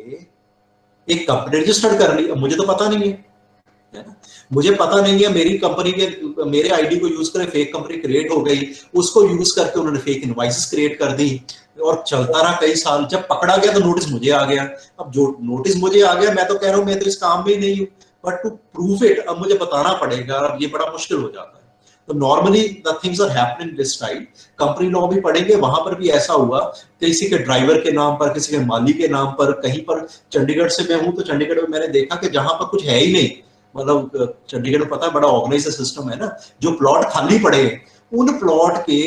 Speaker 3: एक कंपनी रजिस्टर्ड कर ली, मुझे तो पता नहीं है ना, मुझे पता नहीं है, मेरी कंपनी के मेरे आईडी को यूज करके फेक कंपनी क्रिएट हो गई, उसको यूज करके उन्होंने फेक इनवॉइसेस क्रिएट कर दी, और चलता रहा कई साल। जब पकड़ा गया तो नोटिस मुझे आ गया, अब जो नोटिस मुझे आ गया, मैं तो कह रहा हूं मैं तो इस काम में ही नहीं हूं, बट टू प्रूव इट अब मुझे बताना पड़ेगा, अब ये बड़ा मुश्किल हो जाता है। तो normally the things are happening this type, company law भी पढ़ेंगे, वहां पर भी ऐसा हुआ किसी के ड्राइवर के नाम पर, किसी के माली के नाम पर, कहीं पर चंडीगढ़ से मैं हूं तो चंडीगढ़ में मैंने देखा कि जहां पर कुछ है ही नहीं, मतलब चंडीगढ़ में पता है बड़ा ऑर्गेनाइज्ड सिस्टम है ना, जो प्लॉट खाली पड़े उन प्लॉट के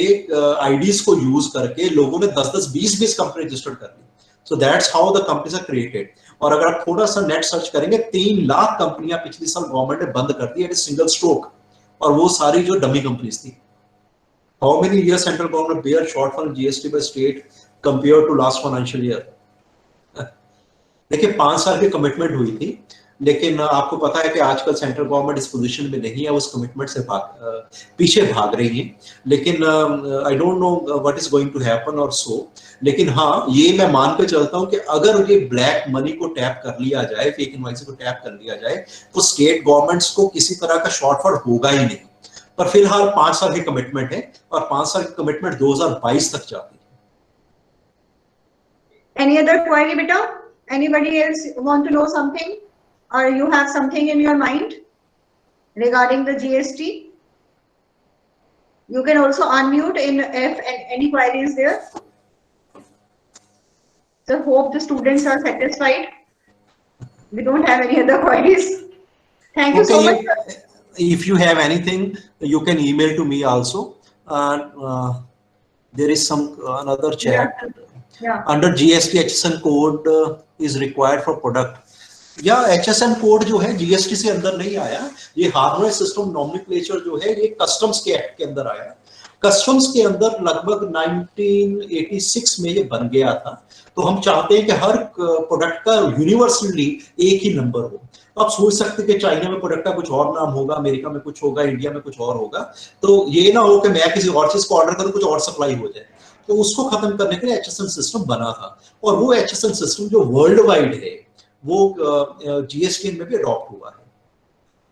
Speaker 3: आईडीज को यूज करके लोगों ने 10-10, 20-20 कंपनी रजिस्टर्ड कर ली। So that's how the companies are created. और अगर आप थोड़ा सा नेट सर्च करेंगे, 3 लाख कंपनियां पिछले साल गवर्नमेंट ने बंद कर दी एट ए सिंगल स्ट्रोक, और वो सारी जो डमी कंपनीज थी। How many years central government bear shortfall GST by state compare to last financial year. देखिए 5 साल की कमिटमेंट हुई थी, लेकिन आपको पता है कि आजकल सेंट्रल गवर्नमेंट इस पोजीशन में नहीं है, उस कमिटमेंट से पीछे भाग रही है। लेकिन I don't know what is going to happen और सो, लेकिन हाँ ये मैं मान के चलता हूं कि अगर ये ब्लैक मनी को टैप कर लिया जाए, फेक इनवॉइस को टैप कर लिया जाए, तो स्टेट गवर्नमेंट्स को किसी तरह का शॉर्टफॉल होगा ही नहीं। पर फिलहाल 5 साल की कमिटमेंट है और 5 साल की कमिटमेंट 2022 तक जाती है।
Speaker 1: Any other query, beta? Anybody else want to know something, or you have something in your mind regarding the GST? You can also unmute if any query is there. So hope the students are satisfied. We don't have any other queries. Thank you so much.
Speaker 3: If you have anything, you can email to me also. There is some another chat.
Speaker 1: Yeah.
Speaker 3: Under GST HSN code is required for product. या HSN code जो है GST से अंदर नहीं आया, ये hardware system nomenclature जो है ये कस्टम्स के एक्ट के अंदर आया। कस्टम्स के अंदर लगभग 1986 में ये बन गया था। तो हम चाहते हैं कि हर प्रोडक्ट का यूनिवर्सली एक ही नंबर हो। आप सोच सकते हैं कि चाइना में प्रोडक्ट का कुछ और नाम होगा, अमेरिका में कुछ होगा, इंडिया में कुछ और होगा। तो ये ना हो कि मैं किसी और चीज को ऑर्डर करूं, कुछ और सप्लाई हो जाए। तो उसको खत्म करने के लिए HSN सिस्टम बना था, और वो HSN सिस्टम जो वर्ल्ड वाइड है वो GST में भी अडॉप्ट हुआ है।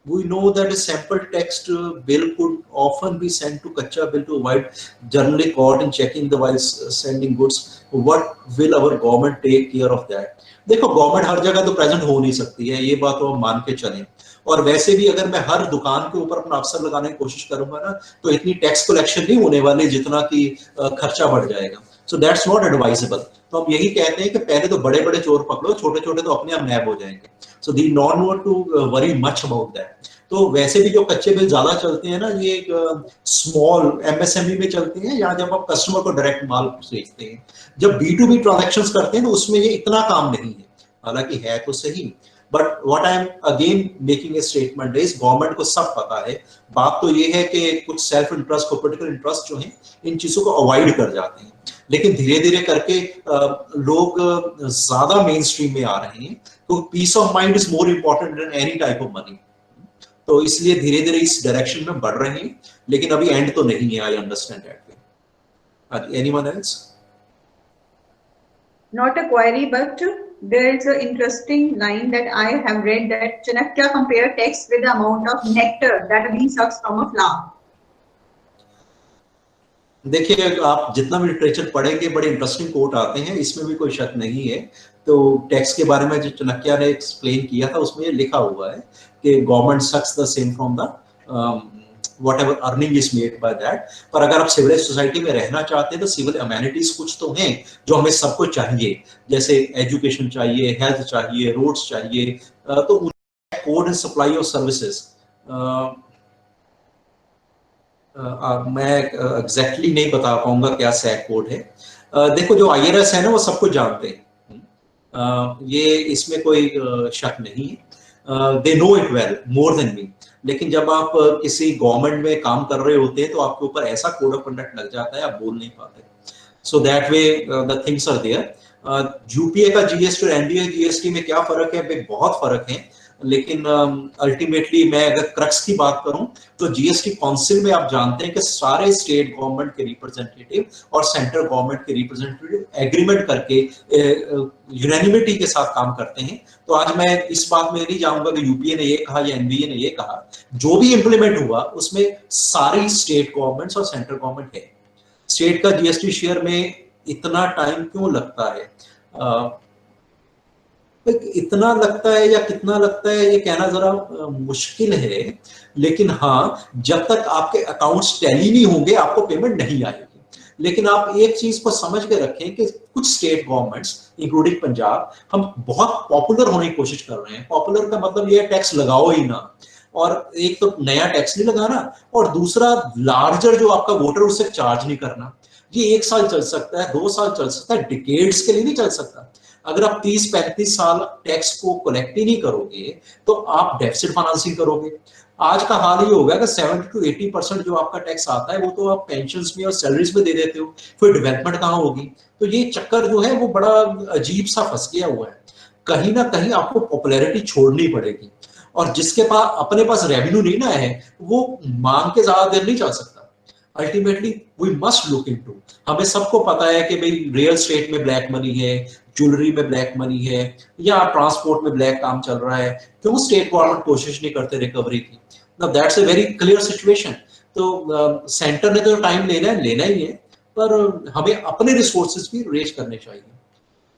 Speaker 3: We know that a sample text bill could often be sent to Kacha bill to avoid generally caught in checking the while sending goods. What will our government take care of that? देखो government हर जगह तो present हो नहीं सकती है, ये बात तो हम मान के चलें। और वैसे भी अगर मैं हर दुकान के ऊपर अपना अफसर लगाने की कोशिश करूंगा ना, तो इतनी टैक्स कलेक्शन नहीं होने वाली जितना कि खर्चा बढ़ जाएगा। So that's not advisable. तो हम यही कहते हैं कि पहले तो बड़े बड़े चोर पकड़ो, छोटे छोटे तो अपने आप नैब हो जाएंगे। So the not note to worry much about that. तो वैसे भी जो कच्चे बिल ज्यादा चलते हैं ना, ये स्मॉल MSME में चलते हैं, या जब आप कस्टमर को डायरेक्ट माल बेचते हैं। जब B2B ट्रांजैक्शंस करते हैं तो उसमें ये इतना काम नहीं है, हालांकि है तो सही। But what I am again making a statement is, government को सब पता है। बात तो ये है कि कुछ सेल्फ इंटरेस्ट को पोलिटिकल इंटरेस्ट जो है इन चीजों को अवॉइड कर जाते हैं, लेकिन धीरे धीरे करके लोग ज्यादा मेन स्ट्रीम में आ रहे हैं। तो peace of mind is more important than any type of money. तो इसलिए धीरे धीरे इस डायरेक्शन में बढ़ रहे हैं, लेकिन अभी एंड तो नहीं है। I understand that. Anyone else?
Speaker 1: Not a query, but there is an interesting line that I have read that Chanakya compared text with the amount of nectar that a bee sucks from a flower.
Speaker 3: देखिए आप जितना भी literature पढ़ेंगे बड़े interesting coat आते हैं, इसमें भी कोई शक नहीं है। तो टैक्स के बारे में जो चाणक्य ने एक्सप्लेन किया था उसमें ये लिखा हुआ है कि government sucks the same from the whatever earning is made by that। पर अगर आप सिविलाइज सोसाइटी में रहना चाहते हैं तो सिविल अमेनिटीज कुछ तो हैं जो हमें सबको चाहिए, जैसे एजुकेशन चाहिए, हेल्थ चाहिए, रोड्स चाहिए। तो code and supply of services मैं एग्जैक्टली नहीं बता पाऊंगा क्या सैक कोड है। देखो जो IRS है ना वो सबको जानते हैं, ये इसमें कोई शक नहीं है। They know it well more than me. लेकिन जब आप किसी गवर्नमेंट में काम कर रहे होते हैं तो आपके ऊपर ऐसा कोड ऑफ कंडक्ट लग जाता है, आप बोल नहीं पाते। So that way the things are there. UPA का GST और NDA GST में क्या फर्क है? बहुत फर्क है, लेकिन अल्टीमेटली मैं अगर क्रक्स की बात करूं तो GST काउंसिल में आप जानते हैं कि सारे स्टेट गवर्नमेंट के रिप्रेजेंटेटिव और सेंट्रल गवर्नमेंट के रिप्रेजेंटेटिव एग्रीमेंट करके यूनानिमिटी के साथ काम करते हैं। तो आज मैं इस बात में नहीं जाऊंगा कि यूपीए ने ये कहा या NBA ने ये कहा। जो भी इंप्लीमेंट हुआ उसमें सारी स्टेट गवर्नमेंट्स और सेंट्रल गवर्नमेंट है। स्टेट का GST शेयर में इतना टाइम क्यों लगता है? इतना लगता है या कितना लगता है ये कहना जरा मुश्किल है, लेकिन हाँ जब तक आपके अकाउंट्स टैली नहीं होंगे आपको पेमेंट नहीं आएगी। लेकिन आप एक चीज को समझ के रखें कि कुछ स्टेट गवर्नमेंट्स इंक्लूडिंग पंजाब, हम बहुत पॉपुलर होने की कोशिश कर रहे हैं। पॉपुलर का मतलब ये टैक्स लगाओ ही ना, और एक तो नया टैक्स नहीं लगाना, और दूसरा लार्जर जो आपका वोटर उससे चार्ज नहीं करना। ये 1 साल चल सकता है, 2 साल चल सकता है, डिकेड्स के लिए नहीं चल सकता। अगर आप 30-35 साल टैक्स को कलेक्ट ही नहीं करोगे तो आप डेफिसिट फाइनेंसिंग करोगे। आज का हाल ये हो गया कि 70 to 80% जो आपका टैक्स आता है वो तो आप पेंशन में और सैलरीज में दे देते हो, फिर डेवलपमेंट कहाँ होगी? तो ये चक्कर जो है वो बड़ा अजीब सा फंस गया हुआ है। कहीं ना कहीं आपको पॉपुलैरिटी छोड़नी पड़ेगी, और जिसके पास अपने पास रेवेन्यू नहीं ना है वो मांग के ज्यादा देर नहीं चल सकता। Ultimately we must look into, हमें सबको पता है कि भाई रियल स्टेट में ब्लैक मनी है, ज्वेलरी में ब्लैक मनी है, या ट्रांसपोर्ट में ब्लैक काम चल रहा है, क्यों स्टेट गवर्नमेंट कोशिश नहीं करते रिकवरी की? Now that's a very clear situation. तो सेंटर ने तो टाइम लेना ही है, पर हमें अपने रिसोर्सेज भी रेज करने चाहिए।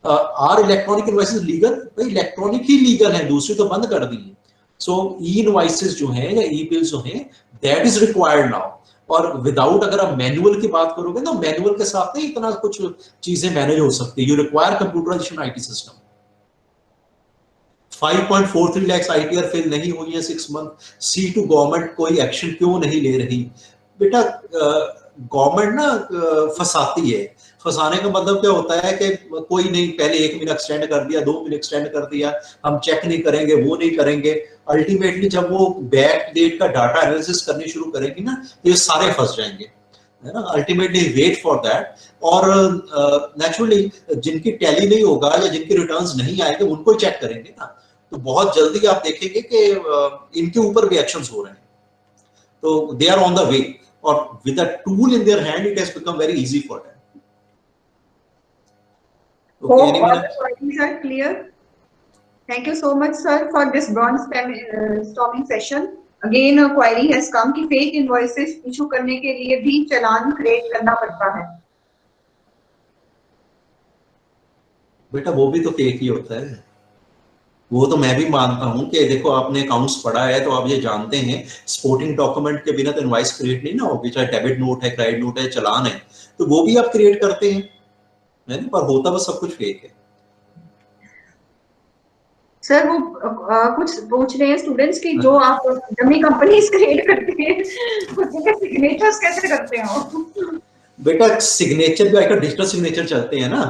Speaker 3: Are electronic invoices legal? भाई इलेक्ट्रॉनिक ही लीगल है, दूसरी तो बंद कर दी है। सो ई इनवॉइसेस जो है या ई बिल्स जो है, दैट इज रिक्वायर्ड नाउ। और विदाउट, अगर आप मैनुअल की बात करोगे ना, मैनुअल के साथ नहीं इतना कुछ चीजें मैनेज हो सकती है। You require computerisation IT system. 5.43 lakh ITR fail नहीं हुई है 6 मंथ। C2 गवर्नमेंट कोई एक्शन क्यों नहीं ले रही? बेटा गवर्नमेंट ना फंसाती है। फंसाने का मतलब क्या होता है कि कोई नहीं, पहले 1 महीना एक्सटेंड कर दिया, 2 महीने एक्सटेंड कर दिया, हम चेक नहीं करेंगे, वो नहीं करेंगे। अल्टीमेटली जब वो बैक डेट का डाटा एनालिसिस करनी शुरू करेगी ना, ये सारे फंस जाएंगे, है ना। Ultimately wait for that. और नेचुरली जिनकी टैली नहीं होगा या जिनके रिटर्न्स नहीं आएंगे उनको ही चेक करेंगे ना, तो बहुत जल्दी आप देखेंगे कि इनके ऊपर भी एक्शंस हो रहे हैं। तो they are on the way, और with a tool in their hand it has become very easy for them.
Speaker 1: Hope all the queries are clear. Thank you so much, sir, for this brainstorming session. Again, a query has come कि fake invoices issue करने के लिए भी चालान create करना पड़ता है।
Speaker 3: बेटा वो भी तो फेक ही होता है। वो तो मैं भी मानता हूं कि देखो आपने अकाउंट्स पढ़ा है तो आप ये जानते हैं स्पोर्टिंग डॉक्यूमेंट के बिना तो इनवॉइस क्रिएट नहीं ना होगी, चाहे डेबिट नोट है, क्रेडिट नोट है, चालान है, तो वो भी आप क्रिएट करते हैं, है ना, पर होता बस सब कुछ फेक है।
Speaker 1: सर वो कुछ पूछ रहे हैं स्टूडेंट्स की, जो आप डमी कंपनीज क्रिएट करते हैं उसके सिग्नेचर्स कैसे करते हो?
Speaker 3: बेटा सिग्नेचर भी आजकल डिजिटल सिग्नेचर चलते हैं ना।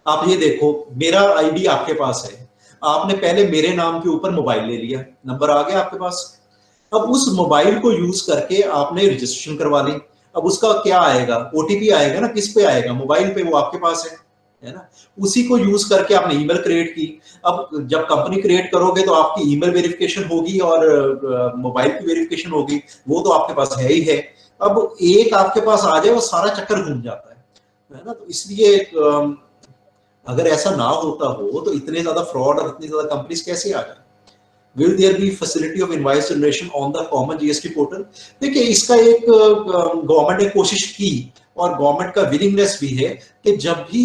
Speaker 3: आप ये देखो, मेरा आईडी आपके पास है, आपने पहले मेरे नाम के ऊपर मोबाइल ले लिया, नंबर आ गया आपके पास। अब उस मोबाइल को यूज करके आपने रजिस्ट्रेशन करवा ली। अब उसका क्या आएगा? ओटीपी आएगा ना, किस पे आएगा? मोबाइल पे, वो आपके पास है ना। उसी को यूज करके आपने ईमेल क्रिएट की। अब जब कंपनी क्रिएट करोगे तो आपकी ईमेल वेरिफिकेशन होगी और मोबाइल की वेरिफिकेशन होगी, वो तो आपके पास है ही है। अब एक आपके पास आ जाए वो सारा चक्कर घूम जाता है ना। तो इसलिए अगर ऐसा ना होता हो तो इतने ज्यादा फ्रॉड और इतनी ज्यादा कंपनीज कैसे आ जाए? Will there be facility of invoice generation on the common GST portal? देखिए इसका एक गवर्नमेंट ने कोशिश की और गवर्नमेंट का विलिंगनेस भी है कि जब भी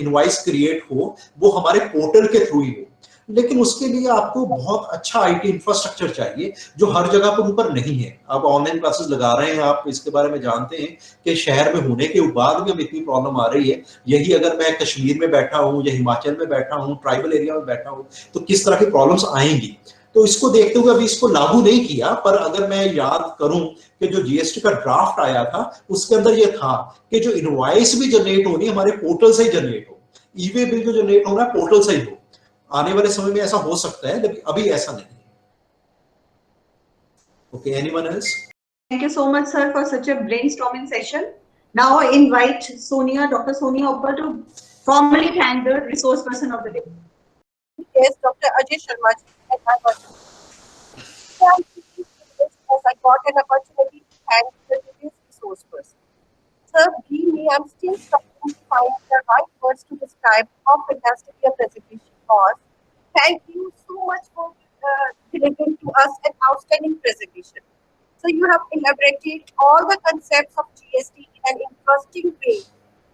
Speaker 3: इनवॉइस क्रिएट हो वो हमारे पोर्टल के थ्रू ही हो, लेकिन उसके लिए आपको बहुत अच्छा आईटी इंफ्रास्ट्रक्चर चाहिए जो हर जगह पर ऊपर नहीं है। आप ऑनलाइन क्लासेस लगा रहे हैं, आप इसके बारे में जानते हैं कि शहर में होने के बाद भी हमें इतनी प्रॉब्लम आ रही है। यही अगर मैं कश्मीर में बैठा हूँ या हिमाचल में बैठा हूँ, ट्राइबल एरिया में बैठा हूँ, तो किस तरह की प्रॉब्लम्स आएंगी। तो इसको देखते हुए अभी इसको लागू नहीं किया, पर अगर मैं याद करूं कि जो जीएसटी का ड्राफ्ट आया था उसके अंदर ये था कि जो इनवॉइस भी जनरेट होनी हमारे पोर्टल से ही जनरेट हो, ई-वे बिल जो जनरेट होना पोर्टल से ही हो। आने वाले समय में ऐसा हो सकता है, लेकिन अभी ऐसा नहीं है। Okay, anyone else?
Speaker 1: Thank you so much, sir, for such a brainstorming session. Now I invite Sonia, Dr. Sonia Uppal, to formally thank the resource person of the day.
Speaker 5: Yes, Dr. Ajay Sharma ji, and I got as I got an opportunity to thank the resource person. Sir, believe me, I'm still struggling to find the right words to describe how fantastic your presentation was. Thank you so much for delivering to us an outstanding presentation. So you have elaborated all the concepts of GST in an interesting way.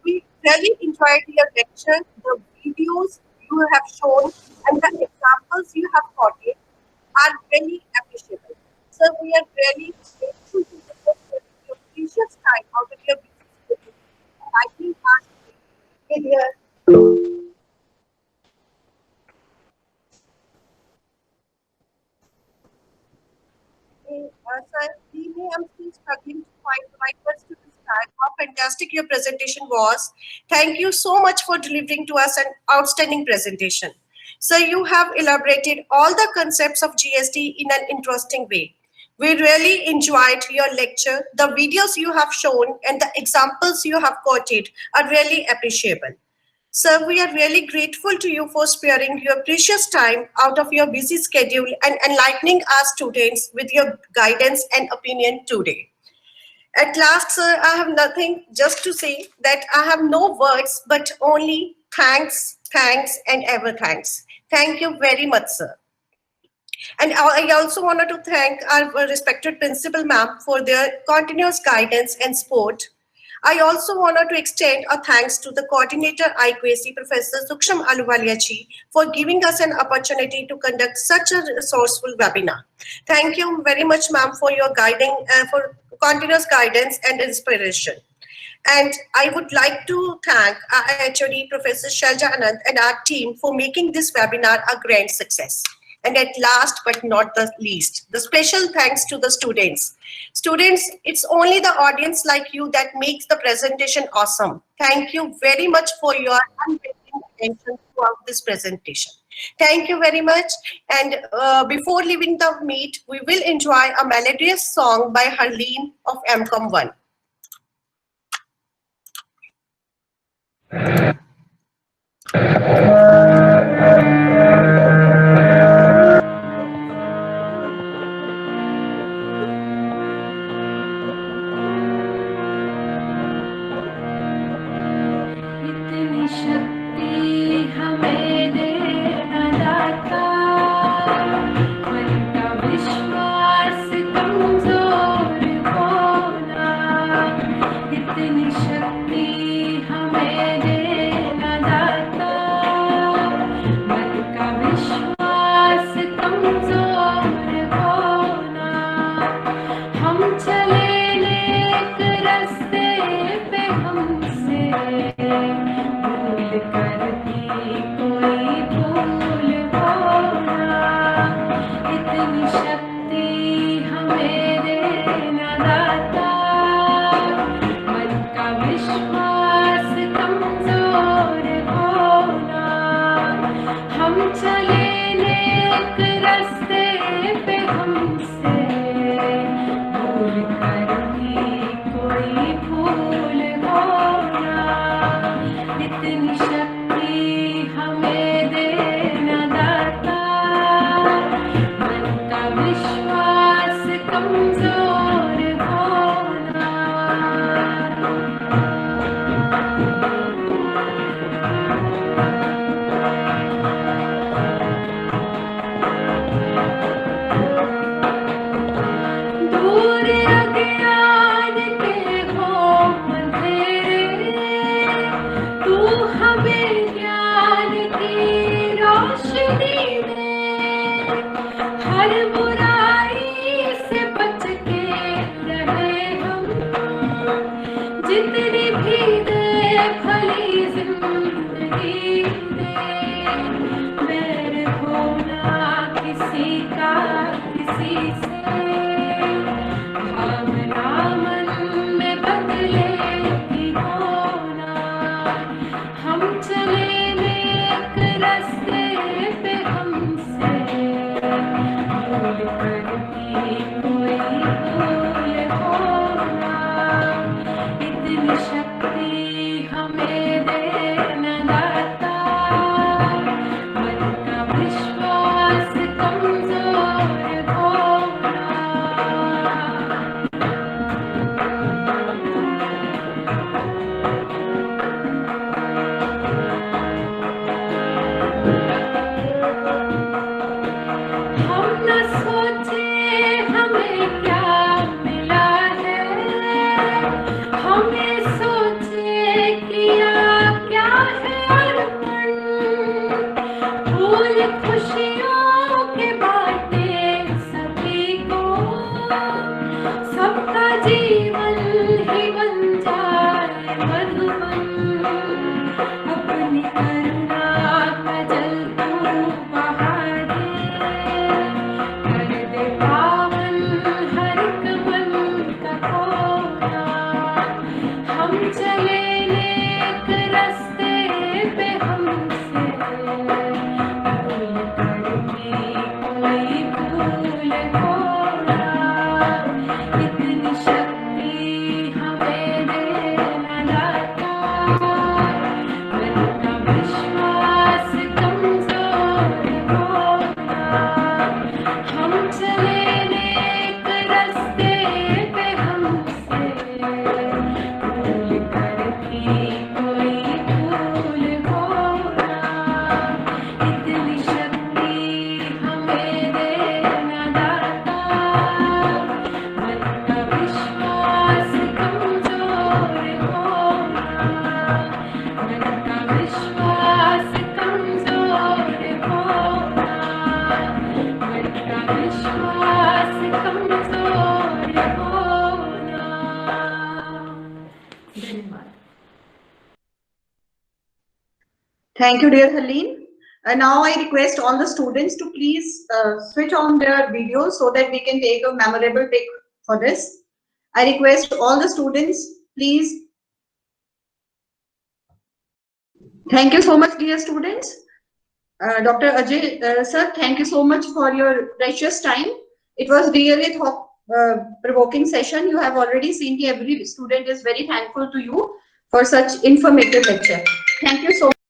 Speaker 5: We really enjoyed your lecture, the videos you have shown, and the examples you have quoted are really appreciable. So we are really grateful to your precious time out of your busy schedule. And I think sir, I'm still struggling to find the right words to describe how fantastic your presentation was. Thank you so much for delivering to us an outstanding presentation. So you have elaborated all the concepts of GST in an interesting way. We really enjoyed your lecture. The videos you have shown and the examples you have quoted are really appreciable. Sir, we are really grateful to you for sparing your precious time out of your busy schedule and enlightening our students with your guidance and opinion today. At last, sir, I have nothing just to say that I have no words, but only thanks, thanks, and ever thanks. Thank you very much, sir. And I also wanted to thank our respected principal ma'am for their continuous guidance and support. I also wanted to extend a thanks to the coordinator IQAC, Professor Suksham Ahluwalia ji, for giving us an opportunity to conduct such a resourceful webinar. Thank you very much, ma'am, for your for continuous guidance and inspiration. And I would like to thank our HOD, Professor Shailja Anand, and our team for making this webinar a grand success. And at last but not the least, the special thanks to the students. Students, it's only the audience like you that makes the presentation awesome. Thank you very much for your unwavering attention throughout this presentation. Thank you very much. And before leaving the meet, we will enjoy a melodious song by Harleen of MCOM 1.
Speaker 1: Thank you, dear Helene. And now I request all the students to please switch on their videos so that we can take a memorable pic for this. I request all the students, please. Thank you so much, dear students. Dr. Ajay, sir, thank you so much for your precious time. It was really a thought-provoking session. You have already seen that every student is very thankful to you for such informative lecture. Thank you so much.